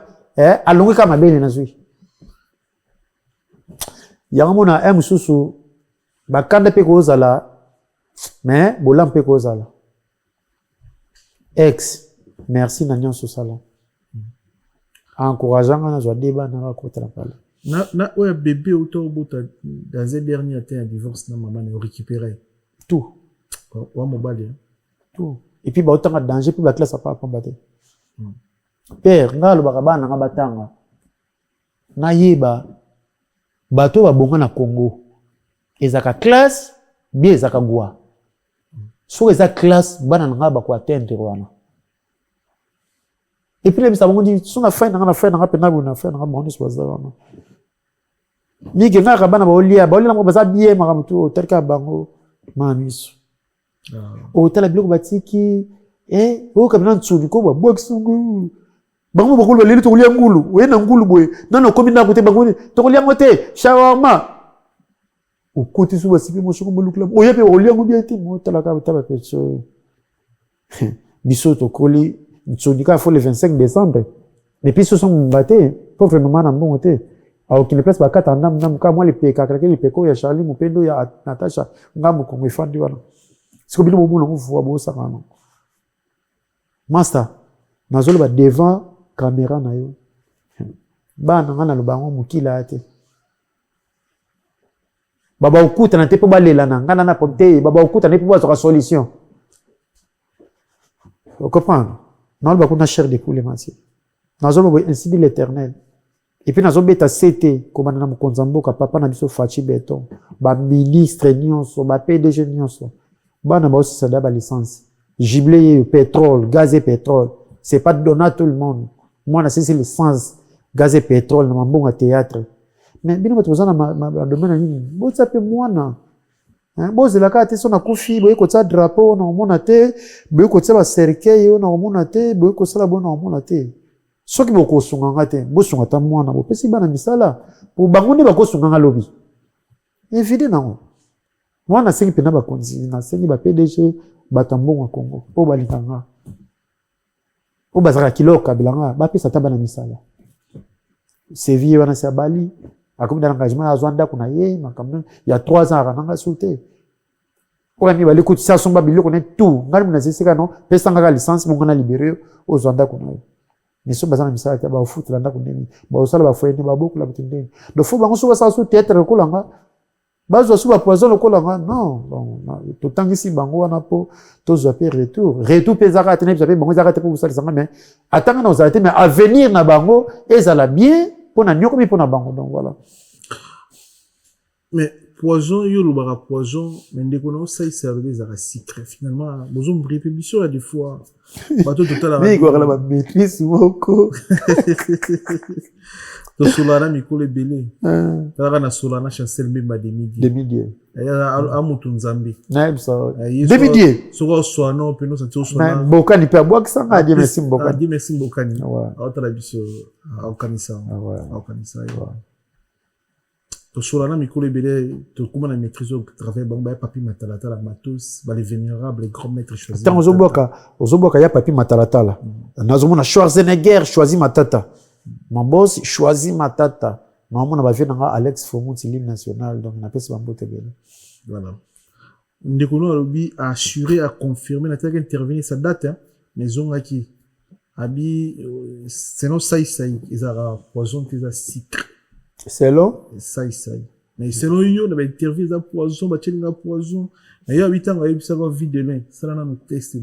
allongé comme un bébé dans il y a un moussou, bakanda pe kozala, mais bolam pe kozala. Ex, merci Nanyan Sosala. Encourageant, on a joué débat dans la côte de Na ouais bébé auto dans un dernier temps de divorce na maman on récupérer tout. Wa mobile Tout. Et puis, autant de danger, puis la classe n'a pas combattu. Père, nga lo bakabana nga batanga. Na yeba, bato ba bonga na Congo. Ezaka classe, bien ezaka gwa. So ezaka classe, bana nga ba kwa atteindre wana. Et puis, les gens dit, si on a fait, on a fait, on a fait, on a fait, on a bon, c'est pas ça. Mais que nga kabana ba olia mo baza bien maramutu, tel ka bango, mamiso. Otala biloko batiki o kabina ntsudu ko ba boxungu bango bakulu baleli to kulia ngulu we na ngulu boye nano komi na kote bango to kulia ngote shawarma o koti suba sipi mo shoko molukla o yape o lia ngubia ti mo tala ka taba pecho biso to koli ntsunika fo le 25 décembre et puis ce sont mbaté pauvre maman na mbongo te au kile place ba kata ndam ka moi le peka kaka le peko ya Charlie Mupendo ya Natasha ngamu ko ngefandi wana. C'est comme le moment où vous voyez ça. Master, nous allons devant caméra na yo. Ba na le bango mukila ate. Baba okuta na te po balela na ngana na pomte, baba okuta na po ba sur solution. Vous comprenez? Nous allons ba chair de poulet mati. Nous allons ainsi dit l'Éternel. Et puis nous allons beta CT comme na mukonzambo ka papa na biso Fachi Beton, ba ministre nyonso, ba PDG nyonso. Bana ba aussi ça da ba licence. Giblé pétrole, gaz et pétrole. C'est pas donné à tout le monde. Moi na c'est licence, gaz et pétrole na mambonga théâtre. Mais bino batozana ma domaine nini? Bo tsape mwana. Bo zela ka te sona kufi, bo ko tsa drapeau na mona te, bo ko tsa ba cercueil na mona te, bo ko sala bona mona te. Soki bo ko sunga ngate, bo sunga ta mwana, bo pesi bana misala. Bo bango ne ba ko sunga ngalobi. Évidemment non. Moi, je suis un peu je suis un PDG, Batambon Congo, au Balitanga. Au Bazara Kilo, Kabilanga, Bapi Satabana Misala. C'est vieux, on a sa Bali, à comme dans l'engagement à Zwanda, il y a 3 ans, on a sauté. On a mis l'écoute, ça, son babylon, on est tout. On a mis la non, la licence, on a libéré au Zwanda. Mais ce bazar Misala, il y a un foot, il y a un foot, il y a un foot, il y a beaucoup de foot. Le foot, on a un théâtre, bazo suba poison lokola non to tangisi bango wana po to zaper retour pezaka tene zaper bango zaka te pour ça mais atanga na ozate mais avenir na bango ezala bien pona nyoko mi pona bango donc voilà. Mais poison yo lobaka poison mais ndeko na ça il servait za secret finalement bozo mbripe biso ya des fois bato totala mais quoi la maîtrise moko to solana mikolo belé tala na solana chancel mbemba demi-dieu ya amutu nzambe na ça demi-dieu soko soano pe no santi osona bokani pe abwa kisanga die merci bokani die merci bokani aotala biso aokanisa to solana mikolo belé to kuma na maîtrise au travail bamba papi matalatala matos ba les vénérables grands maîtres choisis tant ozoboka ya papi matalatala nazomona Schwarzenegger choisi matata. Mon boss choisit ma tata. Maman a fait Alex Fomont, l'hymne national, donc on appelle ça Bambote Bele. Voilà. Ndekono Alobi a assuré, a confirmé, n'a pas intervenu sa date, hein, mais on a qui Abi, c'est non saï, ils ont poison, ils ont sucre. C'est long? Saï. Mais c'est non, ils ont interviewé, ils ont poison, ils ont poison. Mais il y a 8 ans, ils ont vu de loin. Ça, là, nous teste,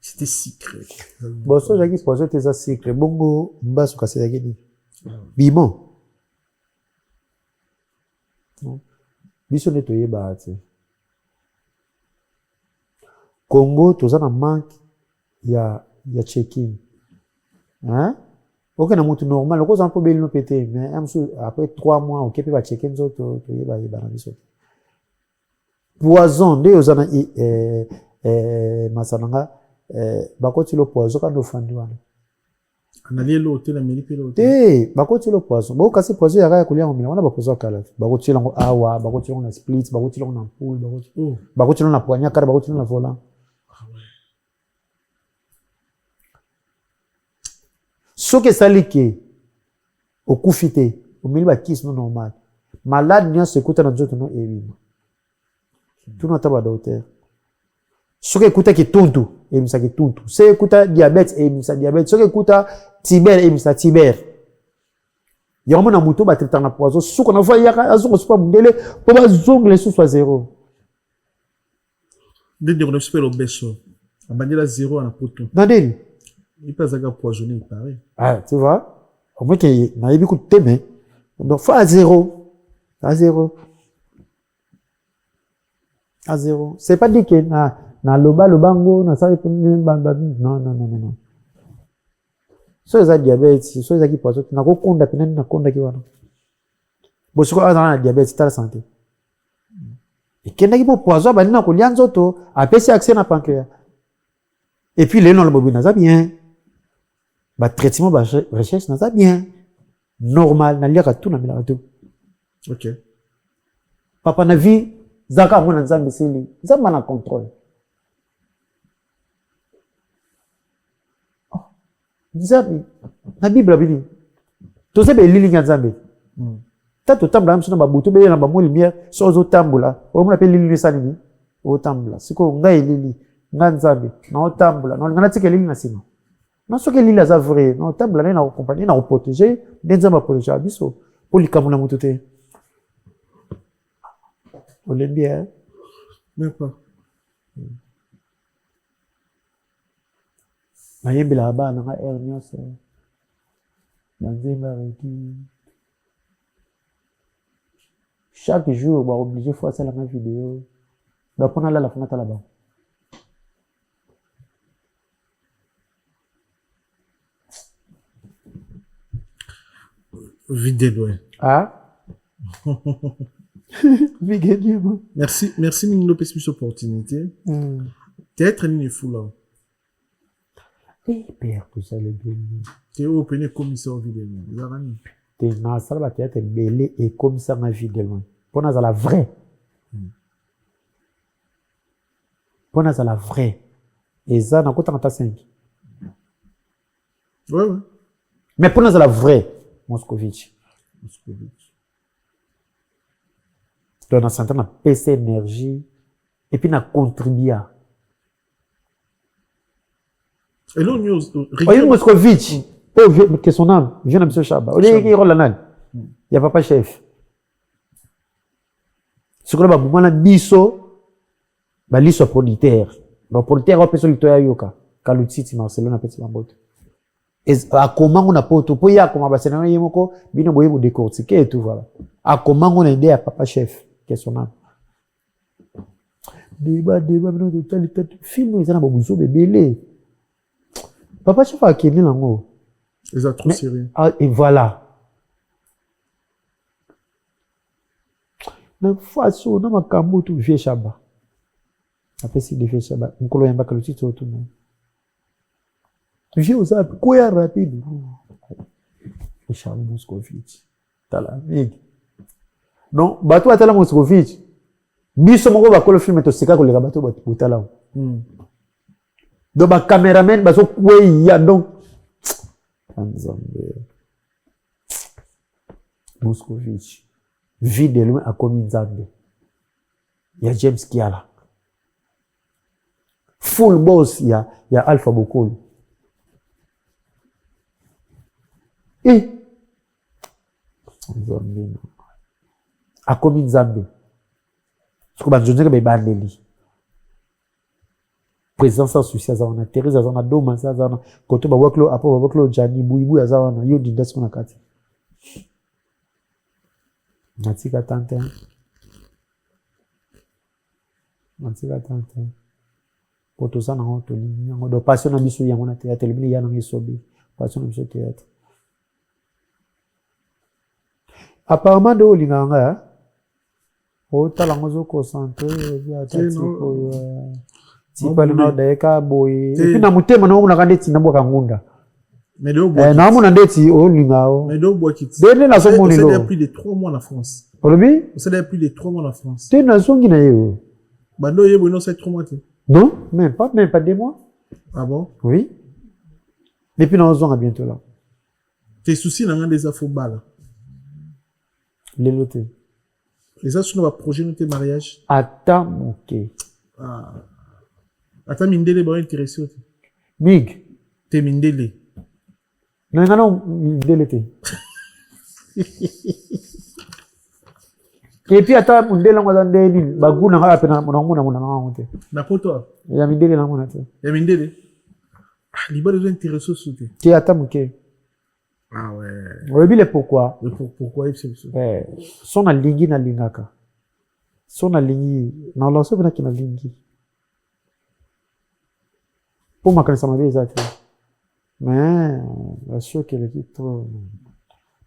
c'était secret. Bon, ça, j'ai dit, poison, c'est secret. Bongo, mbasso, cassé, j'ai dit. Bimon. Biso nettoyé, bah, tu Congo, tout ça, manque, il y a check-in. Hein? Ok, na mutu normal, on peut bien le péter, mais après 3 mois, ok, puis va check-in, tout, il va y avoir poison, de ozana, masananga, bakoti le poison quand on fait wana on allait l'hôtel américain l'hôtel bakoti le poison bo kasi poison ya kulia ngomela wana bapozo kala bakoti lango awa bakoti lango na split bakoti lango na pool bakoti lango na poignard bakoti lango na volant Ce que ça liqué, au coup fité, au milieu de qui non normal. Malade, n'y a ce côté dans le jeu, tout notre tabac d'auteur. Ce qui écoute qui tontu, et il qui tontu. Ce qui écoute diabète, et il diabète. Ce qui écoute tibère, et il tibère. Il y a un moment où on va traiter un poison. Ce qu'on a vu, il y a un super modèle pour que les sous soient zéro. Dès qu'on a fait le bécho, on va dire zéro à poto. Nadel. Il peut pas poisonner, il paraît. Ah, tu vois? Au moins qu'il y a beaucoup de thèmes. Donc, faut à zéro. À zéro. À zéro. C'est pas dit que na loba lobango na ça non. So za diabète, so za ki poison na ko konda pinani na konda ki wana. Bo siko azana diabète ta santé. Et kenda ki po poison ba na ko lianzo to apesi accès na pancréas. Et puis les non le bobi na za bien. Ba traitement ba recherche na za bien. Normal na liaka tout na mila tout. OK. Papa na vie zaka mona nzambe sili. Nzamba na contrôle. Nzambe na Bible bini. To se be lili nzambe. Tato tambula msuna babutu be na ba mo lumière so zo tambula. O mo appelle lili sa nini? O tambula. Siko ngai lili nga nzambe na o tambula. Na ngana tike lili na sima. Na soke lili za vrai, na o tambula na accompagner na o protéger, nzamba protéger abiso. Pour likamuna mutote. On l'aime bien. Même pas. Mayembela ba na hernios. Nanzemba reki. Chaque jour, on va obligé de faire ça la même vidéo. Donc, on a là la fenêtre là-bas. Vidéo. Ah? Vidéo. Merci Ming Lopez pour cette opportunité. Peut-être une fou là. Eh, père, tout ça, le bien. Tu es open commissaire vidéo. Tu es dans la salle, tu es belé et comme ça, ma vidéo. Pour nous, c'est la vraie. Pour nous, c'est la vraie. Et ça, on a coûté 5. Ouais. Mais pour nous, c'est la vraie. Moscovitch. Donc, on a senti une PC énergie. Et puis, on a contribué. Et là, on Oye Moscovitch, que son âme vient de M. Chaba. Oye, il y a papa chef. Ce que l'on a besoin de biso, liso producteur. Le producteur a besoin de l'itoya yoka. Kalutiti Marcelon a petit mambote. Et à comment on a pas tout pour y a comment bah c'est non yemoko bino boye vous décortiquer et tout voilà. À comment on a aidé à papa chef, que son âme. Débat bino totalité film ils en a besoin de belé. Papa chef a quitté l'ango. Ils ont trop sérieux. Et voilà. Na façon na makambo tu vieux Chaba. Après si de vieux Chaba, nkolo yamba kalutiti autour. Vieux ça quoi rapide. Charles Moscovitch. Tala migi. Non, bato atala Moscovitch. Biso moko ba kolo film to sika ko le bato ba butala. Do ba cameraman ba so kwe ya donc Nzambe. Moscovitch. Vide loin a commis Nzambe. Il y a James Kiala. Full boss, il y a Alpha Bokolo. Et Nzambe. A commis Nzambe. Ce que je dis que bandeli. Présence sans souci azana Thérèse azana Doma azana koto ba waklo apo ba waklo Jani buibu azana yo dinda sona kati. Natika tante. Poto sana hoto ni ngo do passion na biso yango na théâtre libini yana ngisobi passion na biso théâtre. Apparemment do linganga o talango zo concentrer via tatiko Tipa lina daeka boy. Et puis na mutema na muna kandeti na boka ngunda. Mais do na muna ndeti o lingao. Mais do boy kit. Dele na so moni lo. Ça depuis de 3 mois en France. Olobi? Ça depuis de 3 mois en France. Tu na songi na yo. Bando yebo non c'est 3 mois. Non, même pas 2 mois. Ah bon? Oui. Depuis na ozonga bientôt là. Tes soucis n'ont des affaires balles. Les lotés. Les autres sont projet de tes mariages. Attends, ok. Attends, Mindele, bon, intéressé. Mig. T'es Mindele. Non, Mindele, t'es. Et puis, attends, Mindele, on va dans des lignes. Bagou, n'a pas pena, mon Na pour toi. Il y a Mindele, là, mon até. Il y a Mindele. Liba, les intéressés, sauter. Qui attends, ok. Ah ouais. On va pourquoi. Pourquoi il fait son na lingi na lingaka. Son na lingi. Na lanso bina kina lingi. Pour ma connaissance, ma vie exacte. Mais, la chose qu'elle est trop.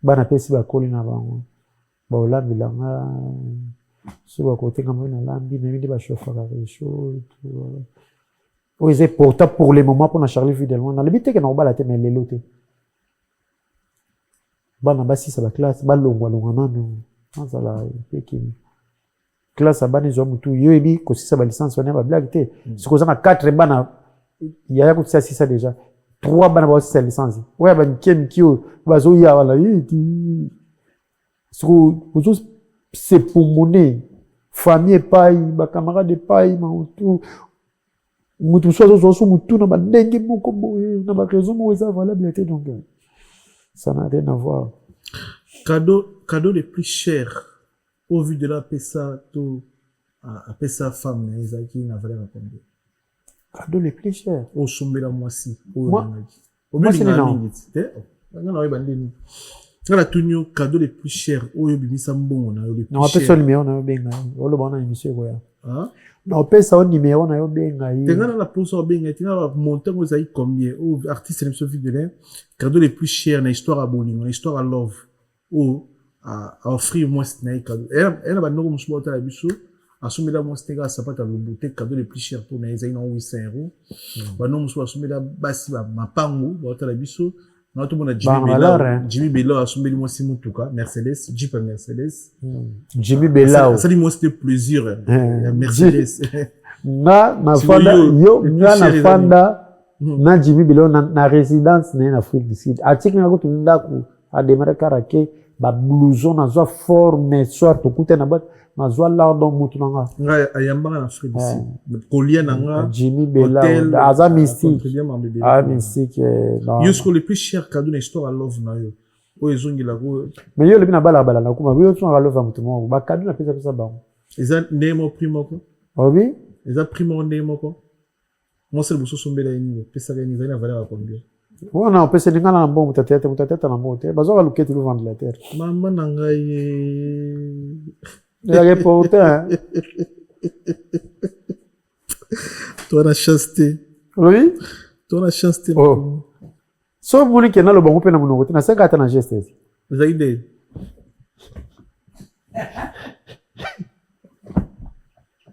Bana pesi ba koli na bango. Ba olambi langa. Si ba côté comme na lambi, na midi ba chauffa la réchaud. Oui, c'est portable pour les moments pour na Charlie fidèlement. Na lebite que na ba la te mais les lotés. Bana basi sa ba classe ba longwa nano azala peki classe abani zo mutu yobi ko sisa ba licence wana ba blague te siko za 4 bana ya ko sisa 6 déjà 3 bana ba sisa licence ouais ba nkio ba zo ya wala yiti siko uzo c'est pour monnaie famille pai ba camarade pai mautu mutu so mutu na ba ndenge moko na ba raison mo za valable te donc ça n'a rien à voir. Cadeau les plus chers au vu de la PESA, à PESA femme, Isaki n'a valeur à combien? Cadeau les plus chers. Au sommet la moissi. Moi, c'est non. Cadeau les plus chers au Yobimisa Mbongo. Non, on appelle ça numéro, on a bien. On le bon à émission, quoi. Non, on appelle ça numéro, on a bien. T'as la pose au bien, t'as la montagne aux aïe combien? Au artiste, c'est le de cadeau les plus chers, dans l'histoire à Boning, dans l'histoire à Love. Ou à offrir moi ce cadeau. Elle a nous comme à la bichou. Assumer la moi ce gars ça pas ta beauté cadeau les plus chers pour les aïna 800 €. Bah non moi assumer la basi ma pango à la bichou. Non tout le monde a Jimmy Bella assumer moi si mutuka Mercedes Jeep Mercedes. Jimmy Bella. Ça dit moi c'était plaisir. Mercedes. Na fanda yo na fanda na Jimmy Bella na résidence na Afrique du Sud. Article na ko tunda ku a démarrer karake ba blouson na zo forme soir to kute na bat na zo la do mutunanga ayamba na Afrique du Sud collier na Jimmy Bella aza mystique mystique jusqu'au le plus cher cadeau na histoire à love na yo o ezongi la ko mais yo le bina bala na kuma yo tso na love mutumo ba cadeau na pesa ba eza nemo primo ko oui eza primo nemo ko moi c'est le bosso sombela ni pesa ga ni na valeur à combien? Oh non, on peut se dire qu'on a un bon tête en monté. Bah, on va le tout vendre la terre. Maman n'a il y a pas autant. Toi, la chasteté. Oui? Toi, la chasteté. Oh. Sauf mon qui est dans le bon, on peut nous côté. Na 5 ans, na geste. Vous avez idée?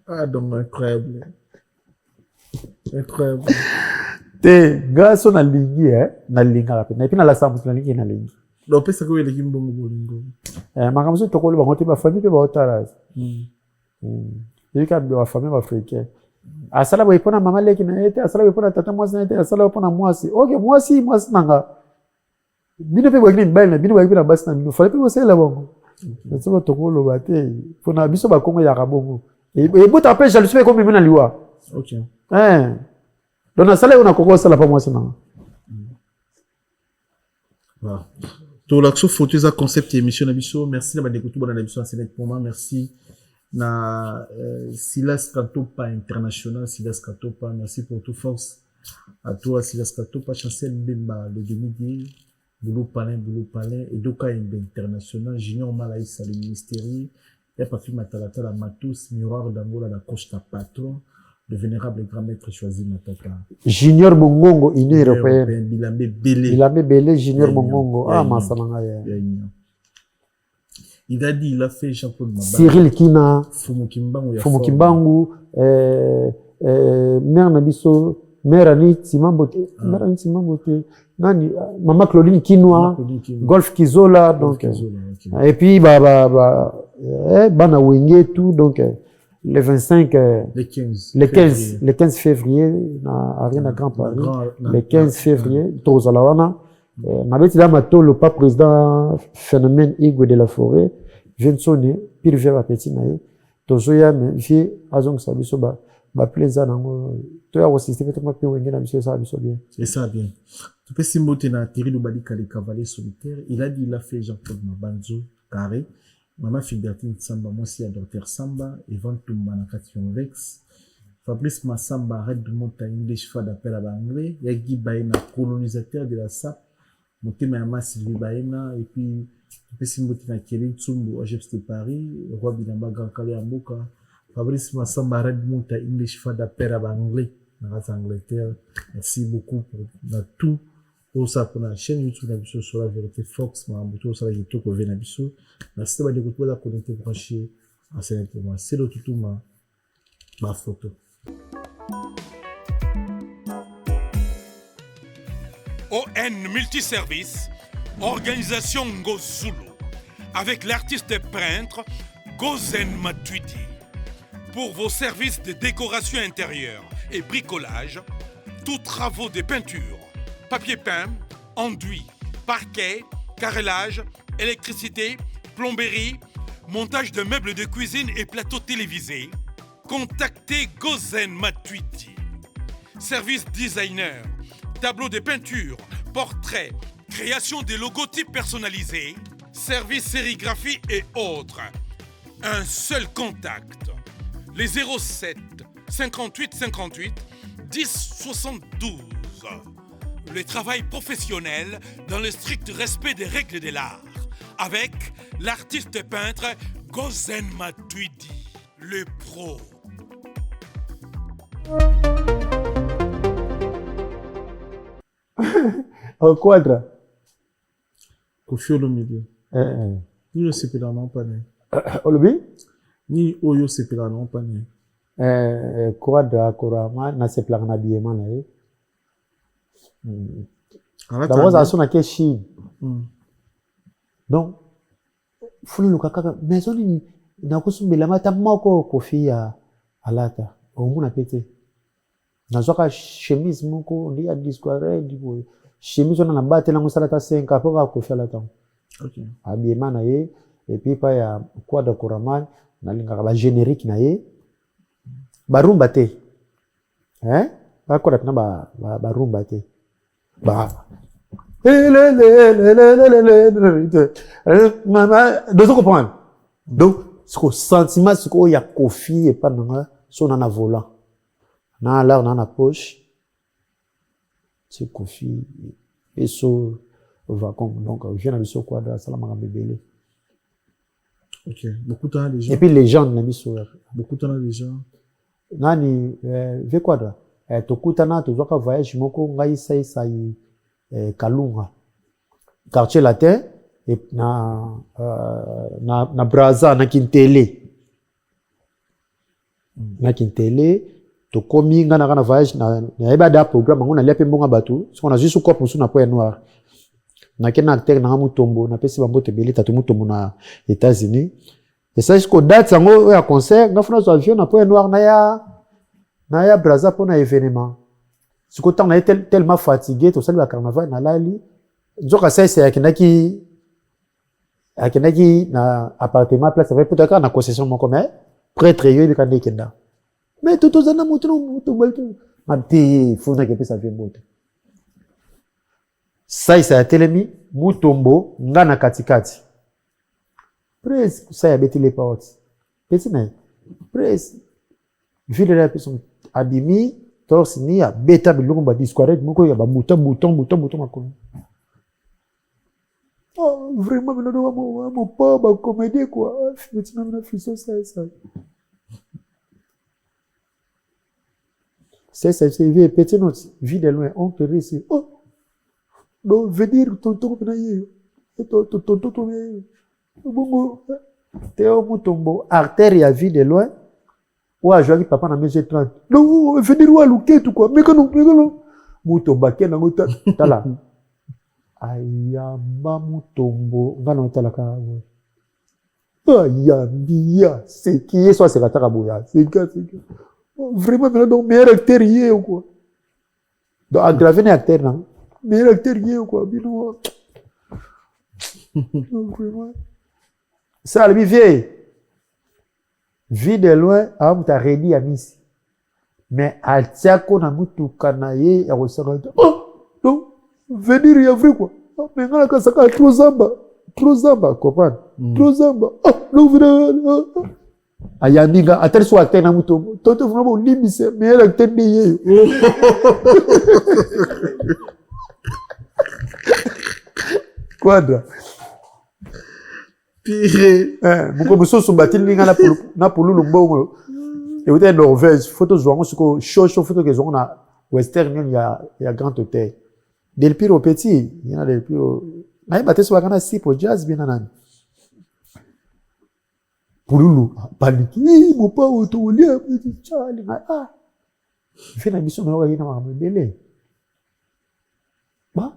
Ah, donc, incroyable. Incroyable. Te gaso na lingi na linga la pena epina la samu na lingi na lingi do pesa ko ele kimbongo bolingo makamzo to ko le bangote ba famille pe ba otaraza yika ba famille ba africaine asala bo ipona mama leki na ete asala bo ipona tata mwasi na ete asala bo ipona mwasi okay mwasi nanga bino pe bwakini mbali na bino bwakini na basi na bino fale pe bosela bongo nso to ko lo bate pona biso ba kongo ya kabongo e bota pe jalousie pe ko mimina liwa okay donc na sala on a koko sala pas moi c'est non voilà to l'action photo za concept émission na biso merci na ba découvrir bonne émission c'est net pour moi merci na Silas Katopa international Silas Katopa merci pour toute force à toi Silas Katopa Chancel Mbemba le demi-dieu Boulou Palin et Doka international Junior Malaïsa le ministérie et Papi Matalata la Matos Miroir d'Angola la Costa Patron le vénérable grand maître choisi Matata. Junior Mongongo, Union européenne. Bilamé Belé, Junior Mongongo. Ah, Massamanga. Il a dit, il a fait Jean-Claude Mabala. Cyril Kina. Fumukimbangu. Mère Nabiso. Mère Anit Simambote. Mère Anit Simambote. Nani, Maman Claudine Kinoa. Golf Kizola. Donc, et puis, Bana Wenge, tout. Donc, le 25, le 15 février, à Arena Grand Paris, le 15 février, Tozalawana, Nabeti da matolo pas président phénomène Igwe de la forêt vient sonner pile vers petit naïe tozoya mais vie azong sabiso ba plaisir nango to ya système to mapi wengena biso ça biso bien c'est ça bien tu peux simboter na Thierry Lubadika les cavaliers solitaires il a dit il a fait Jean-Claude Mabanzo carré Maman Fibertine Samba moi aussi à Dr Samba Evan Tumba na Cation Vex Fabrice Massamba arrête de monter English fa d'appel à anglais Yagi Baena colonisateur de la SAP Motema Yama Sylvie Baena et puis tu peux simboter na Kelly Tsumbu OGEPS de Paris Roi Bilamba Grand Calais Amboka Fabrice Massamba arrête de monter English fa d'appel à anglais dans l'Angleterre merci beaucoup pour tout pour ça pour la chaîne YouTube Nabiso sur la vérité Fox Mambuto sur la YouTube pour Venabiso merci de vous la connecter branché à cette moi c'est le tout ma photo ON Multiservice, organisation Ngozulu, avec l'artiste peintre Gozen Matuidi. Pour vos services de décoration intérieure et bricolage, tous travaux de peinture, papier peint, enduit, parquet, carrelage, électricité, plomberie, montage de meubles de cuisine et plateaux télévisés, contactez Gozen Matuidi. Service designer, tableau de peinture, portrait, création de logotypes personnalisés, service sérigraphie et autres. Un seul contact. Les 07 58 58 10 72. Le travail professionnel dans le strict respect des règles de l'art. Avec l'artiste peintre Gozen Matuidi, le pro. Au quadre. Kofi Olomide. Ni yo sepela non pané. Olobi? Ni oyo sepela non pané. Quadre akorama na sepela na biema na ye. D'abord ça sonne à Chine. Donc fulu lukaka maison ni na kusumbela mata moko Kofi ya alata. Omuna pete. Nazoka chemise moko ndi ya disquare ndi chemise on a batté na musala ta 5 après Kofi alata. OK. Habillement na ye et puis pa ya quadre koraman na linga ba générique na ye. Barumba te. Ba koda na ba rumba te. Ba donc comprendre. Donc ce sentiment ce qu'il y a Kofi et pas dans son en volant. Na là on a la poche. C'est Kofi et so va comme donc je n'ai pas quadra ça m'a bébé. OK, beaucoup de temps les gens. Et puis les gens na biso beaucoup de temps les gens. Nani ve quadra tokutana tozoka voyage moko ngai sai Kalunga quartier latin et na Brazza na Kintele to komi ngana kana voyage na eba da programme ngona lepe mbonga batu so na juste quoi pour na point noir na kena acteur na mutombo na pesi bambote beli tatu mutombo na États-Unis et ça jusqu'au date sango ya concert na fona zo avion na point noir na ya Brazza pour na événement ce que on a été tellement fatigué tout ça le carnaval na lali nzoka c'est akinaki na appartement place avec peut-être na concession mon comme prêtre yo bikande kenda mais tout ça na mutu mabti fona ke pesa vembote ça a telemi mutombo ngana katikati presque ça ya beti les portes petit na presque ville la personne abimi torse ni ya beta biloko ba disquarette moko ya ba bouton makolo. Oh vraiment mais non mon pas ba comédie quoi. Maintenant na fiso ça. C'est vieux petit note vie de loin on te réussit. Oh. Donc venir tonton na yé. Tonton bongo Théo Mutombo artère ya vie de loin. Ou à jouer papa na mesure 30. Non, venir ou à louquer tout quoi. Mais que non. Mutomba ke na ngota tala. Ayamba Mutombo ngana tala ka. Ayambia, c'est qui est soit c'est la taraboya. C'est que vraiment donc meilleur acteur hier ou quoi. Donc aggraver un acteur non. meilleur acteur rien quoi bino vraiment ça le vieille vie de loin a muta ready à Miss mais altiako na mutu kanaye ya kosaka donc venir ya vrai quoi mais ngala kasaka trop zamba comprendre trop zamba donc vraiment ayandinga atari so acteur na mutu toto vraiment limise meilleur acteur de yeyo quadra pire muko musoso batili ninga na pululu mbongo et vous êtes Norvège photo zoango siko show photo que zoango na western ya grand hôtel del pire au petit il y en a del pire na ibate so bakana sipo jazz bien nani pululu panique mon pas auto lia petit chali fina biso na wa ina mamebele ba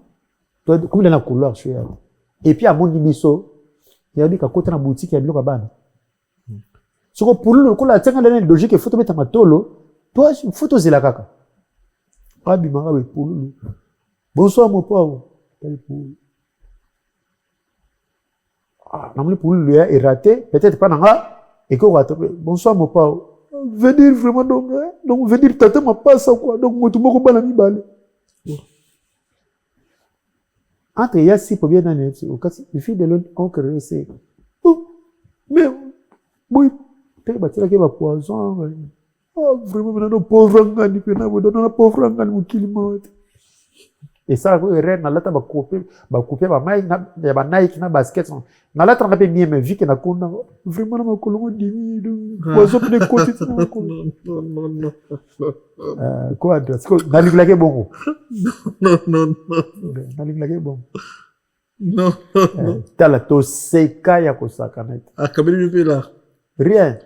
to comme dans la couloir je suis et puis à mon biso il y a dit qu'à côté na boutique ya biloko bana soko pululu ko la tanga dans logique photo beta matolo toi photo zela kaka abi manga pululu bonsoir mon pauvre tel pululu namli pululu ya est raté peut-être pas nanga et ko raté bonsoir mon pauvre venir vraiment donc venir tata ma passe quoi donc motu moko bana mi balé entre ya si pour bien dans au cas il fait de l'autre on crée c'est mais oui te batira ke ba poison vraiment maintenant pauvre ngani pe na bodo na pauvre ngani mukilimo et ça ko ren na lata ba couper ba mai na ba Nike na basket na lata na pe bien mais vu que na kona vraiment na makolongo dimi poison de côté non quoi na li blague bongo non na li blague bongo non tala to seka ya kosaka net akabeli pe là rien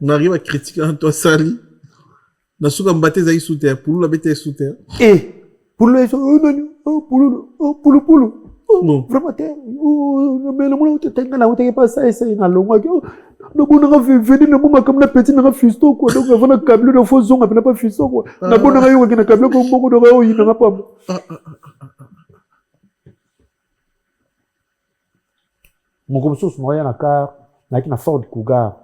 on arrive à critiquer en toi sali na suka mbate za sous terre pour la bête sous terre et pour le pulu non vraiment mais le monde te tenga na te pas ça essayer na longo no bona nga venir na moma comme na petit na fisto quoi donc avant na câble na faux zonga na pas fisto quoi na bona nga yo na câble ko mboko do yo ina pa mon comme source moyen na car na Ford Cougar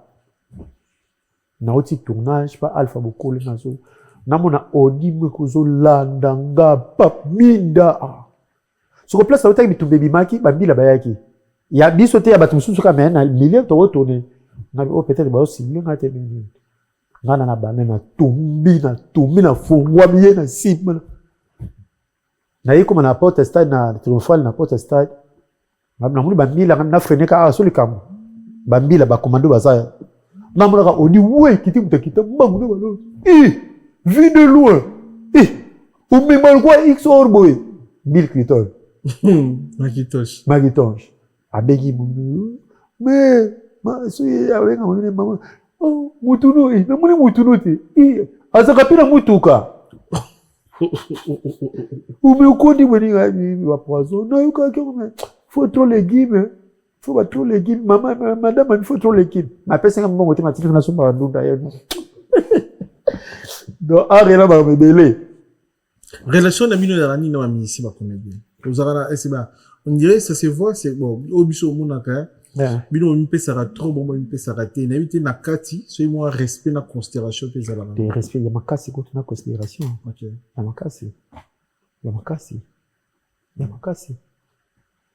na oti tournage pa Alpha Bokole nazo namona Audi mekuzo landanga pap minda so ko place la otaki bitumbe bimaki bambila bayaki ya biso te ya batu mususu ka mena million to retourner na peut-être ba aussi million ngate mini ngana na ba na tumbi na fungwa bien na sima na yiko na porte stade na triomphal na porte stade na muli bambila na freiner ka so likamo bambila ba commando bazaya namona Audi ouais kiti mutakita mbangu na balo vu de loin ou même quoi x orboy 1000 clitons Maguitoche abegi mundu mais ma suye awenga mune mama mutuno na mune mutuno te azaka pina mutuka ou me kondi mweni wa poison na yuka ke faut trop légumes faut pas trop légumes madame il faut trop légumes ma pesa ngam bongo te matiki na sumba ndunda yeno donc arela ba mebele relation na mino na nani na minisi ba comédien on dirait ça se voit c'est bon au biso monaka bino on peut ça trop bon on peut ça rater na éviter na kati so moi respect na considération pe zala de respect ya makasi ko na considération OK ya makasi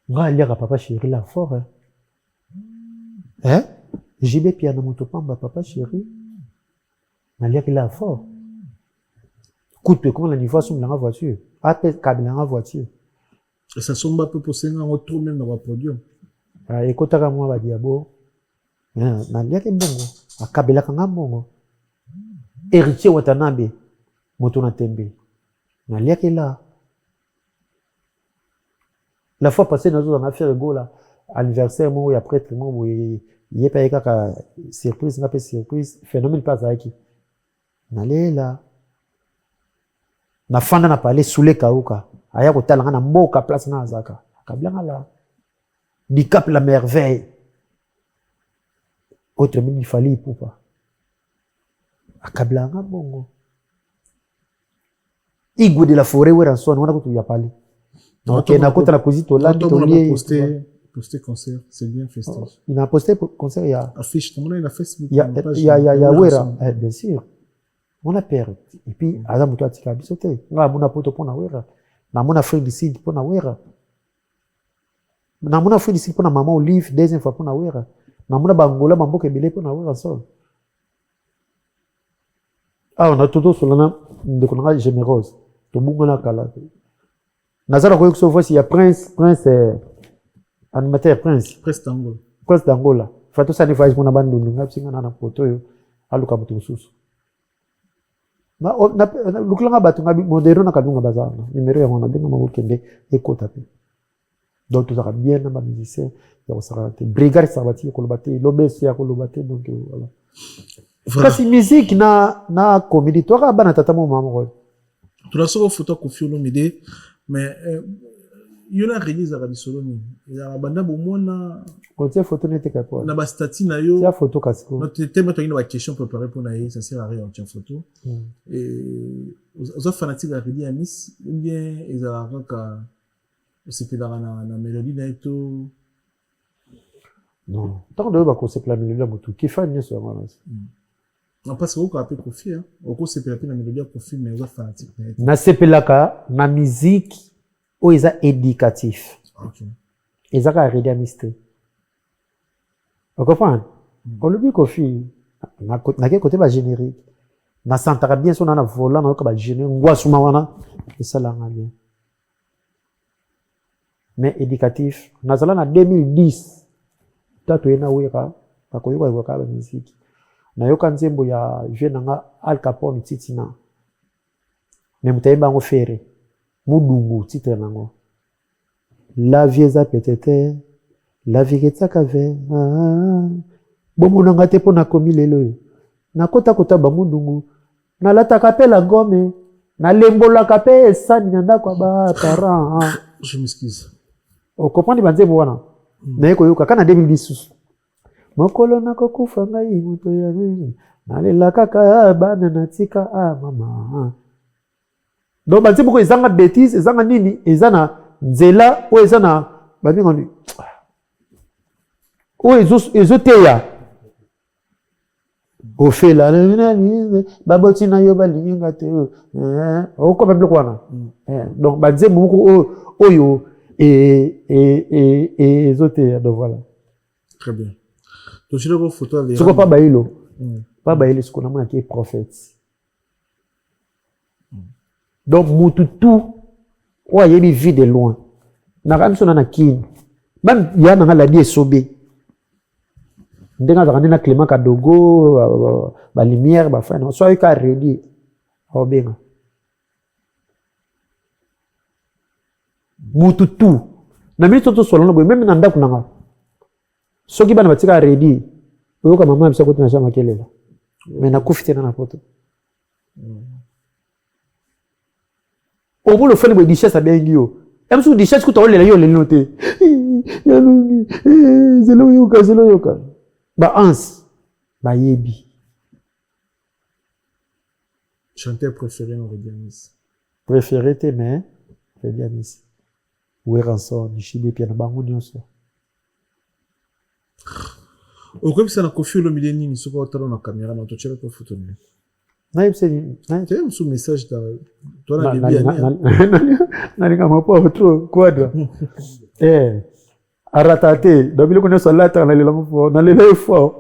nga liaka papa chéri la fort jibe pia na moto pamba papa chéri na liaka la fort coûte comment la niveau sur la voiture appelle câble la voiture ça sombe un peu pour ça on retrouve même dans le podium ekotaka mwa ba diabo na liaka mbongo akabela kanga mbongo héritier watanabe moto na tembe na liaka là la fois passée nous on a fait rigolo anniversaire moi après traitement moi il est pas kaka surprise na pe surprise phénomène pas aki na lela na fanda na pale sule kauka aya kotala na mboka place na azaka kablanga la di cap la merveille autre mini fali poupa akablanga bongo Igo de la forêt wera so on a ko ya pali. Donc na kota na kozito là to poster concert, c'est bien festif. Il a posté concert il y a affiche comme on a la Facebook. Il y a wera bien sûr. On a perdu. Et puis aza muto atika bisote. Nga mona poto pona wera. Na mona friend ici pona wera. Na mona friend ici pona maman Olive deuxième fois pona wera. Na mona bangola bamboka ebele pona wera so. Ah, on a tout sur l'ana de qu'on généreuse. Tout le monde a calé. Nazara koyo so voici il y a Prince animateur Prince d'Angola. Fato ça ne fait pas na bandu nga singa na poto yo aluka mutu susu. Na lukulanga batu ngabi modero na kadunga bazana. Numéro ya mona benga mabokende ekota pe. Donc tout ça bien na ba musicien ya osarate. Brigade sabati ko lobate, lobesi ya ko lobate donc voilà. Kasi musique na comédie toi bana tata mo maman. Tu la sors photo Koffi Olomide mais il y a release à Bisoloni. Il y a banda bomona côté photo n'était qu'à quoi. Na ba statut na yo. C'est photo kasiko. Notre thème toi une question préparée pour naïe, ça sert à rien en photo. Et aux fanatiques de la Miss ou bien ils a ka c'est que dans la mélodie na eto. Non, tant de ba ko c'est la mélodie motu qui fait bien sur moi. On passe au cas Koffi hein. Au coup c'est la mélodie Koffi mais aux fanatiques na sepelaka na musique o eza éducatif. OK. Ezaka redia mystery. Vous comprenez? On le dit Koffi na côté ba générique. Na santaka bien son na volant na ko ba générique ngwa suma wana esala ngale. Mais éducatif, nazala na 2010 tato ena weka bakoyoka weka ba musique. Na yoka nzembo ya jeune nga Al Capone titina. Mais mutayeba ngo fere. Mudungu titre nango. La vie eza petete, la vie ketaka ve. Bomona ngate pona komi lelo. Na kota ba mudungu. Na lataka pe la gome. Na lembolaka pe esani na ndako ba parents. Je m'excuse. O comprendre banzembo wana. Na yeko yoka kana 2010. Mokolo na kokufa ngai muto ya nini. Nalela kaka bana natika mama. Donc banzembo ko ezanga bêtise, ezanga nini, ezana nzela o ezana babinga ni. O ezoteya. O fait la baboti na yo balinga te. O ko bablo kwana. Donc banzembo ko oyo ezoteya donc voilà. Très bien. Donc je le photo avec ce qu'on pas bailo. Pas bailo ce qu'on a mon qui est prophète. Donc mututu o yebi vie de loin. Na kamso na kin. Même ya na la die sobe. Ndenga za na Clément Kadogo ba lumière ba fa no so ka ready. O benga. Mututu. Na mimi toto solona boy même na ndaku nanga. Soki bana batika ready. Oyoka mama bisa ko tuna shama kelela. Mais na kufite na poto. Au bout le fait de dichesse à bien yo. Même sous dichesse que tu as yo le noté. Yalungi. Zelo yoka. Ba ans. Ba yebi. Chanteur préféré en Rediamis. Préféré te mais Rediamis. Weranso nishibe pia na bango nyonso. Okobi sana Koffi Olomide nini soko otalo na caméra na tochela ko photo ni. Na yipse tu as un message da toi na début na linga mapo trop quadra. Aratate dobile ko ne salata na lela mfo na lela fo.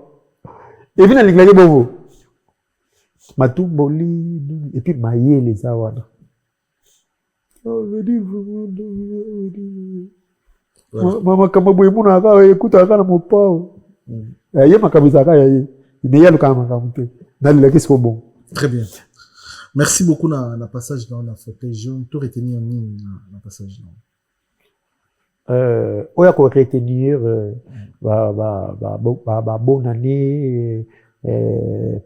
Et puis na linga ye bobo. Matumboli et puis mayele za wana. Oh vedi mama kama boy muna ka ekuta kana mopao. Ye makabisa ka ye. Ideya lukama kamute. Na lela kisko bon. Très bien. Merci beaucoup na passage dans la fauteuil jaune. Tout retenir en ligne na passage là. Oya ko retenir bonne année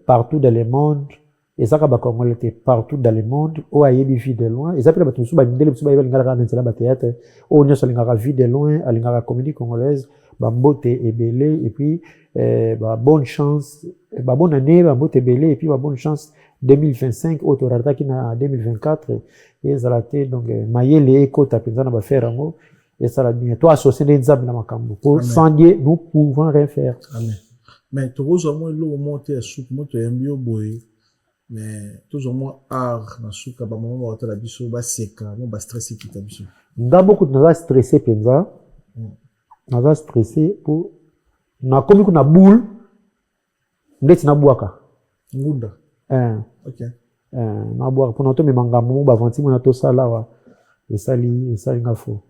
partout dans le monde. Et ça ka ba Congolais était partout dans le monde. Oya yebi vie de loin. Et ça peut ba tout ba ndele ba lingala ka ntela ba théâtre. O nyoso lingaka vie de loin, alingaka comédie congolaise, ba mbote ebele et puis bonne chance, bonne année, ba mbote ebele et puis ba bonne chance 2025 autorata qui na 2024 et zalate donc mayele ekota penza na ba faire ngo et ça la bien toi associé des nzambe na makambo pour sans Dieu nous pouvons rien faire. Amen. Mais toujours moi le monter à souk moto yambio boy mais toujours moi art na souka ba moment ba la biso ba seka mo ba stressé qui ta biso. Nga beaucoup na stressé penza. Na stressé pour na komi kuna boule ndeti na bwaka ngunda ok na bwaka pour noto me mangambo ba vanti mo na to sala wa esali ngafo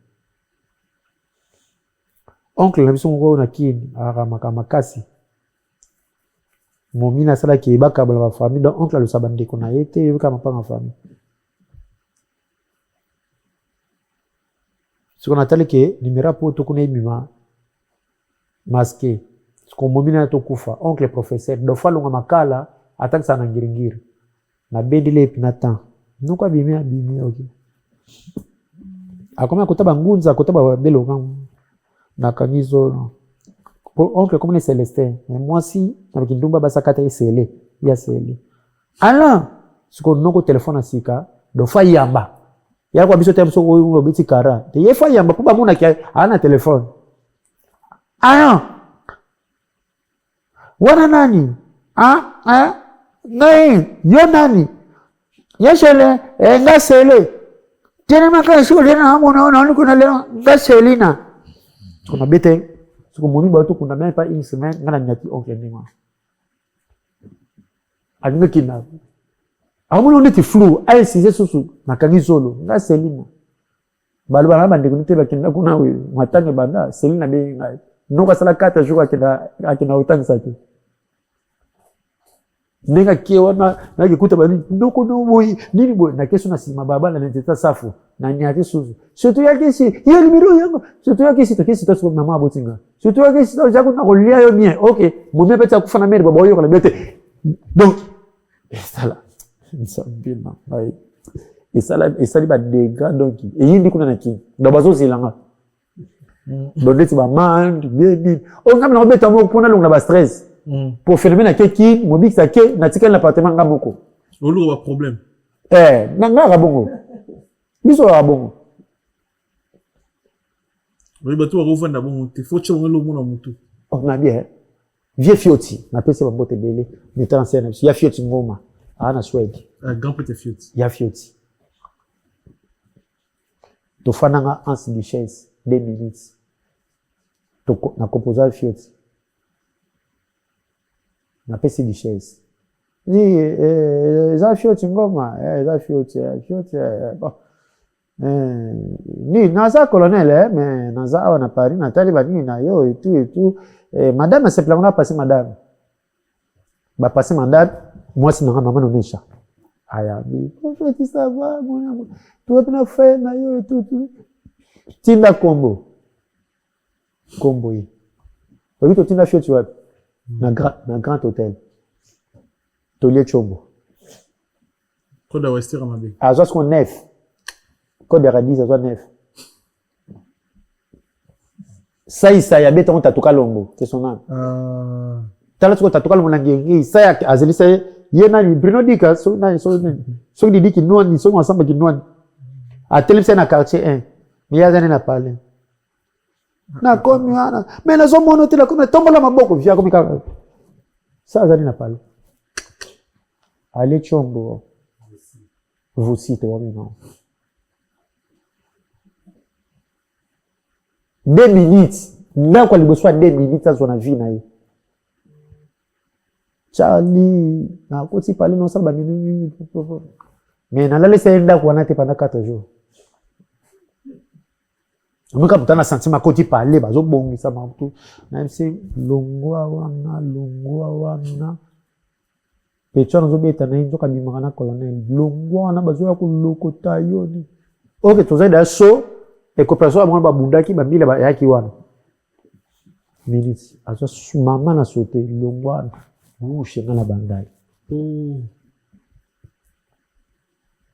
oncle na biso ngo na kini ara makasi momina sala ki baka ba famille donc oncle le sabande ko na été kama pa famille ce qu'on attend que numéro pour to kuna mima masqué ce qu'on momina to kufa oncle professeur do falonga makala attaque ça na ngiringiri na bendile pinatan nuko bimia ok akoma kotaba ngunza kotaba belo na kanizo oncle comme les Célestin mais moi si na kindumba basakata esele ya sele ala ce qu'on noko téléphone asika do fa yamba ya kwa biso tem so o biti kara te ye fa yamba kuba muna kia ana téléphone ala wana nani ngai yo nani yeshele ngasele tena maka shule na hapo naona kuna leo ngaselina kuna bete siku muni ba tu kuna même pas une semaine ngana nyati oncle ndima alinga kina amuno ndeti flou ay size susu nakangi solo ngaselina balu bana bande kunite bakinda kuna we matange banda selina be ngai noko sala 4 jours akina utangisa tu nenga kiona na kikuta bani ndoko no boy nini boy na kesho na sima baba na niteta safu na nyati suzu surtout yake si ye limiro yango surtout yake si to kesi to mama botinga surtout yake si to jako na kolia yo bien OK momia peta kufa na mère baba yo la bete donc sala nsambina ai esali ba dégâts donc et yindi kuna na ki ndo bazo zilanga donc ba man bien on ngam na beta mo pona longa ba stress pour faire na keki mobik sa ke na tika l'appartement ngaboko olo ba problème na rabongo biso rabongo oui ba tu rovanda bon te faut chonga lo mona mutu on a bien vieux fioti na pese ba mbote bele mettant en scène ya fioti ngoma ana swedi grand petit fioti ya fioti to fananga ans de chaise 2 minutes to na composer fioti na pesi di chaise ni za fioti ngoma za fioti ni naza colonel mais naza awa na Paris na tali bani na yo et tout madame c'est plan on a passé madame ba passé madame moi c'est maman nonesha aya bi profeti ça va mon amour tu as bien fait na yo et tout tinda combo yi oui to tinda fioti wapi na grand hôtel Tolier Chombo Code de Wester Amabe à Zoas qu'on 9 Code de Radis à Zoas 9 ça y a béton tatuka longo c'est son nom tala tuko tatuka longo ngi ça ya azeli ça yena ni Bruno Dika so di diki noni so ensemble ki noni a télévision na quartier 1 mais ya zane na parler na komi wana mais na zo mono tela comme tombola maboko via comme ka ça zani na parler allez Chombo vous cite non 2 minutes là kwa liboso 2 minutes ça na vie na ye Charlie na koti parler non ça ba minutes mais na la laisser enda kwa na te pendant 4 jours Muka putana sentiment koti parler bazo bongisa mabutu même si longwa wana pecho nazo beta na inzo kabimaka na colonel longwa wana bazo ya kulokota yoni OK tozaida so et coopération à moi babundaki bambile ba yaki wana minutes azo mama na sauter longwa bouche na bandai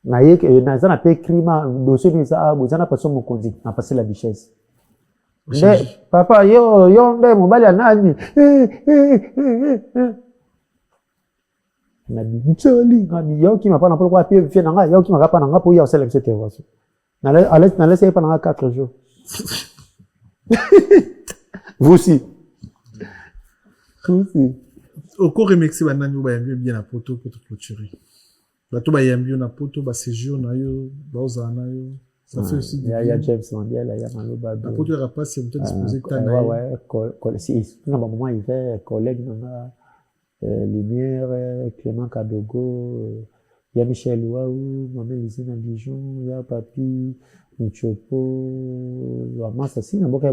na yeke na zana pe crima dossier ni sa bozana paso mokonzi na passer la bichesse papa yo nde mobali anani na bitoli ngani yo qui m'a pas n'importe quoi puis vient nga yo qui m'a pas nga pour y a cette intervention na laisse pas nga 4 jours vous aussi au cours remixé banani ba yambi bien na poto pour clôturer bato ba yambi na poto ba séjour na yo ba ozana yo ça fait aussi il y a James Mandela il y a Maloba la poto ya pas c'est peut-être disposé tana ouais si na ba moment il fait collègue na Lumière, Clément Kadogo, il y a Michel Ouaou, Maman Lizine Dijon, il y a Papi, Nchopo, Massa, il y a beaucoup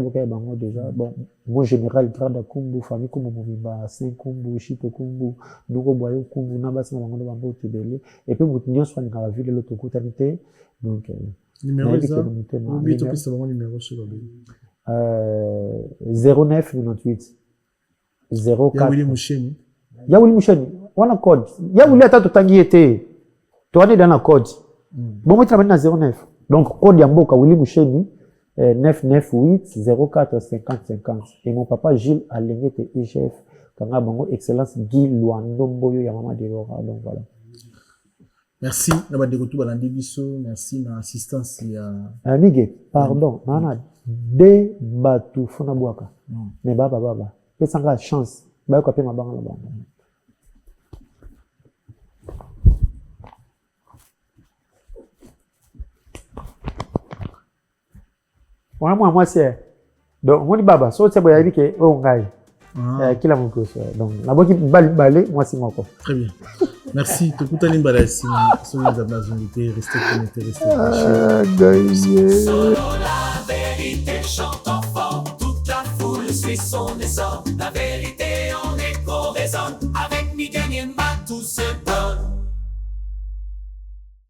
déjà. Bon, moi, général, Grada Kumbu, famille Kumbu, Mimba, Saint Kumbu, Chito Kumbu, Nougo Boyo Kumbu, Nabas, Nabango, Bambo, Tibeli, et puis, Moutinho, soit dans la ville de l'autre côté, donc, numéro exact, oui, tu peux savoir le numéro sur le 09 98 04. Il y a Willy Moucheni. Ya Willy Moucheni, on a code. Ya Willy ata totangi été. Tu as dans la code. Bon, moi, travaille dans 09. Donc, code Yamboka, Willy Moucheni, 998 04 50 50. Et mon papa Gilles Alengé, IGF, Kanga Bango, Excellence Guy Luandomboyo, Yamama Delora. Donc, voilà. Merci. Merci na assistance. Amige, pardon. Nana, de batu fonabouaka. Mais baba. Pesanga chance. Bah, quoi, ma banque là-bas. Moi, c'est. Donc, moi, baba, so, c'est boya que, oh, ngai. Qui l'a mon cause. Donc, la bonne qui balé, moi, c'est moi, quoi. Très bien. Merci. Tout le monde est là, si vous avez besoin de rester connecté, rester branché.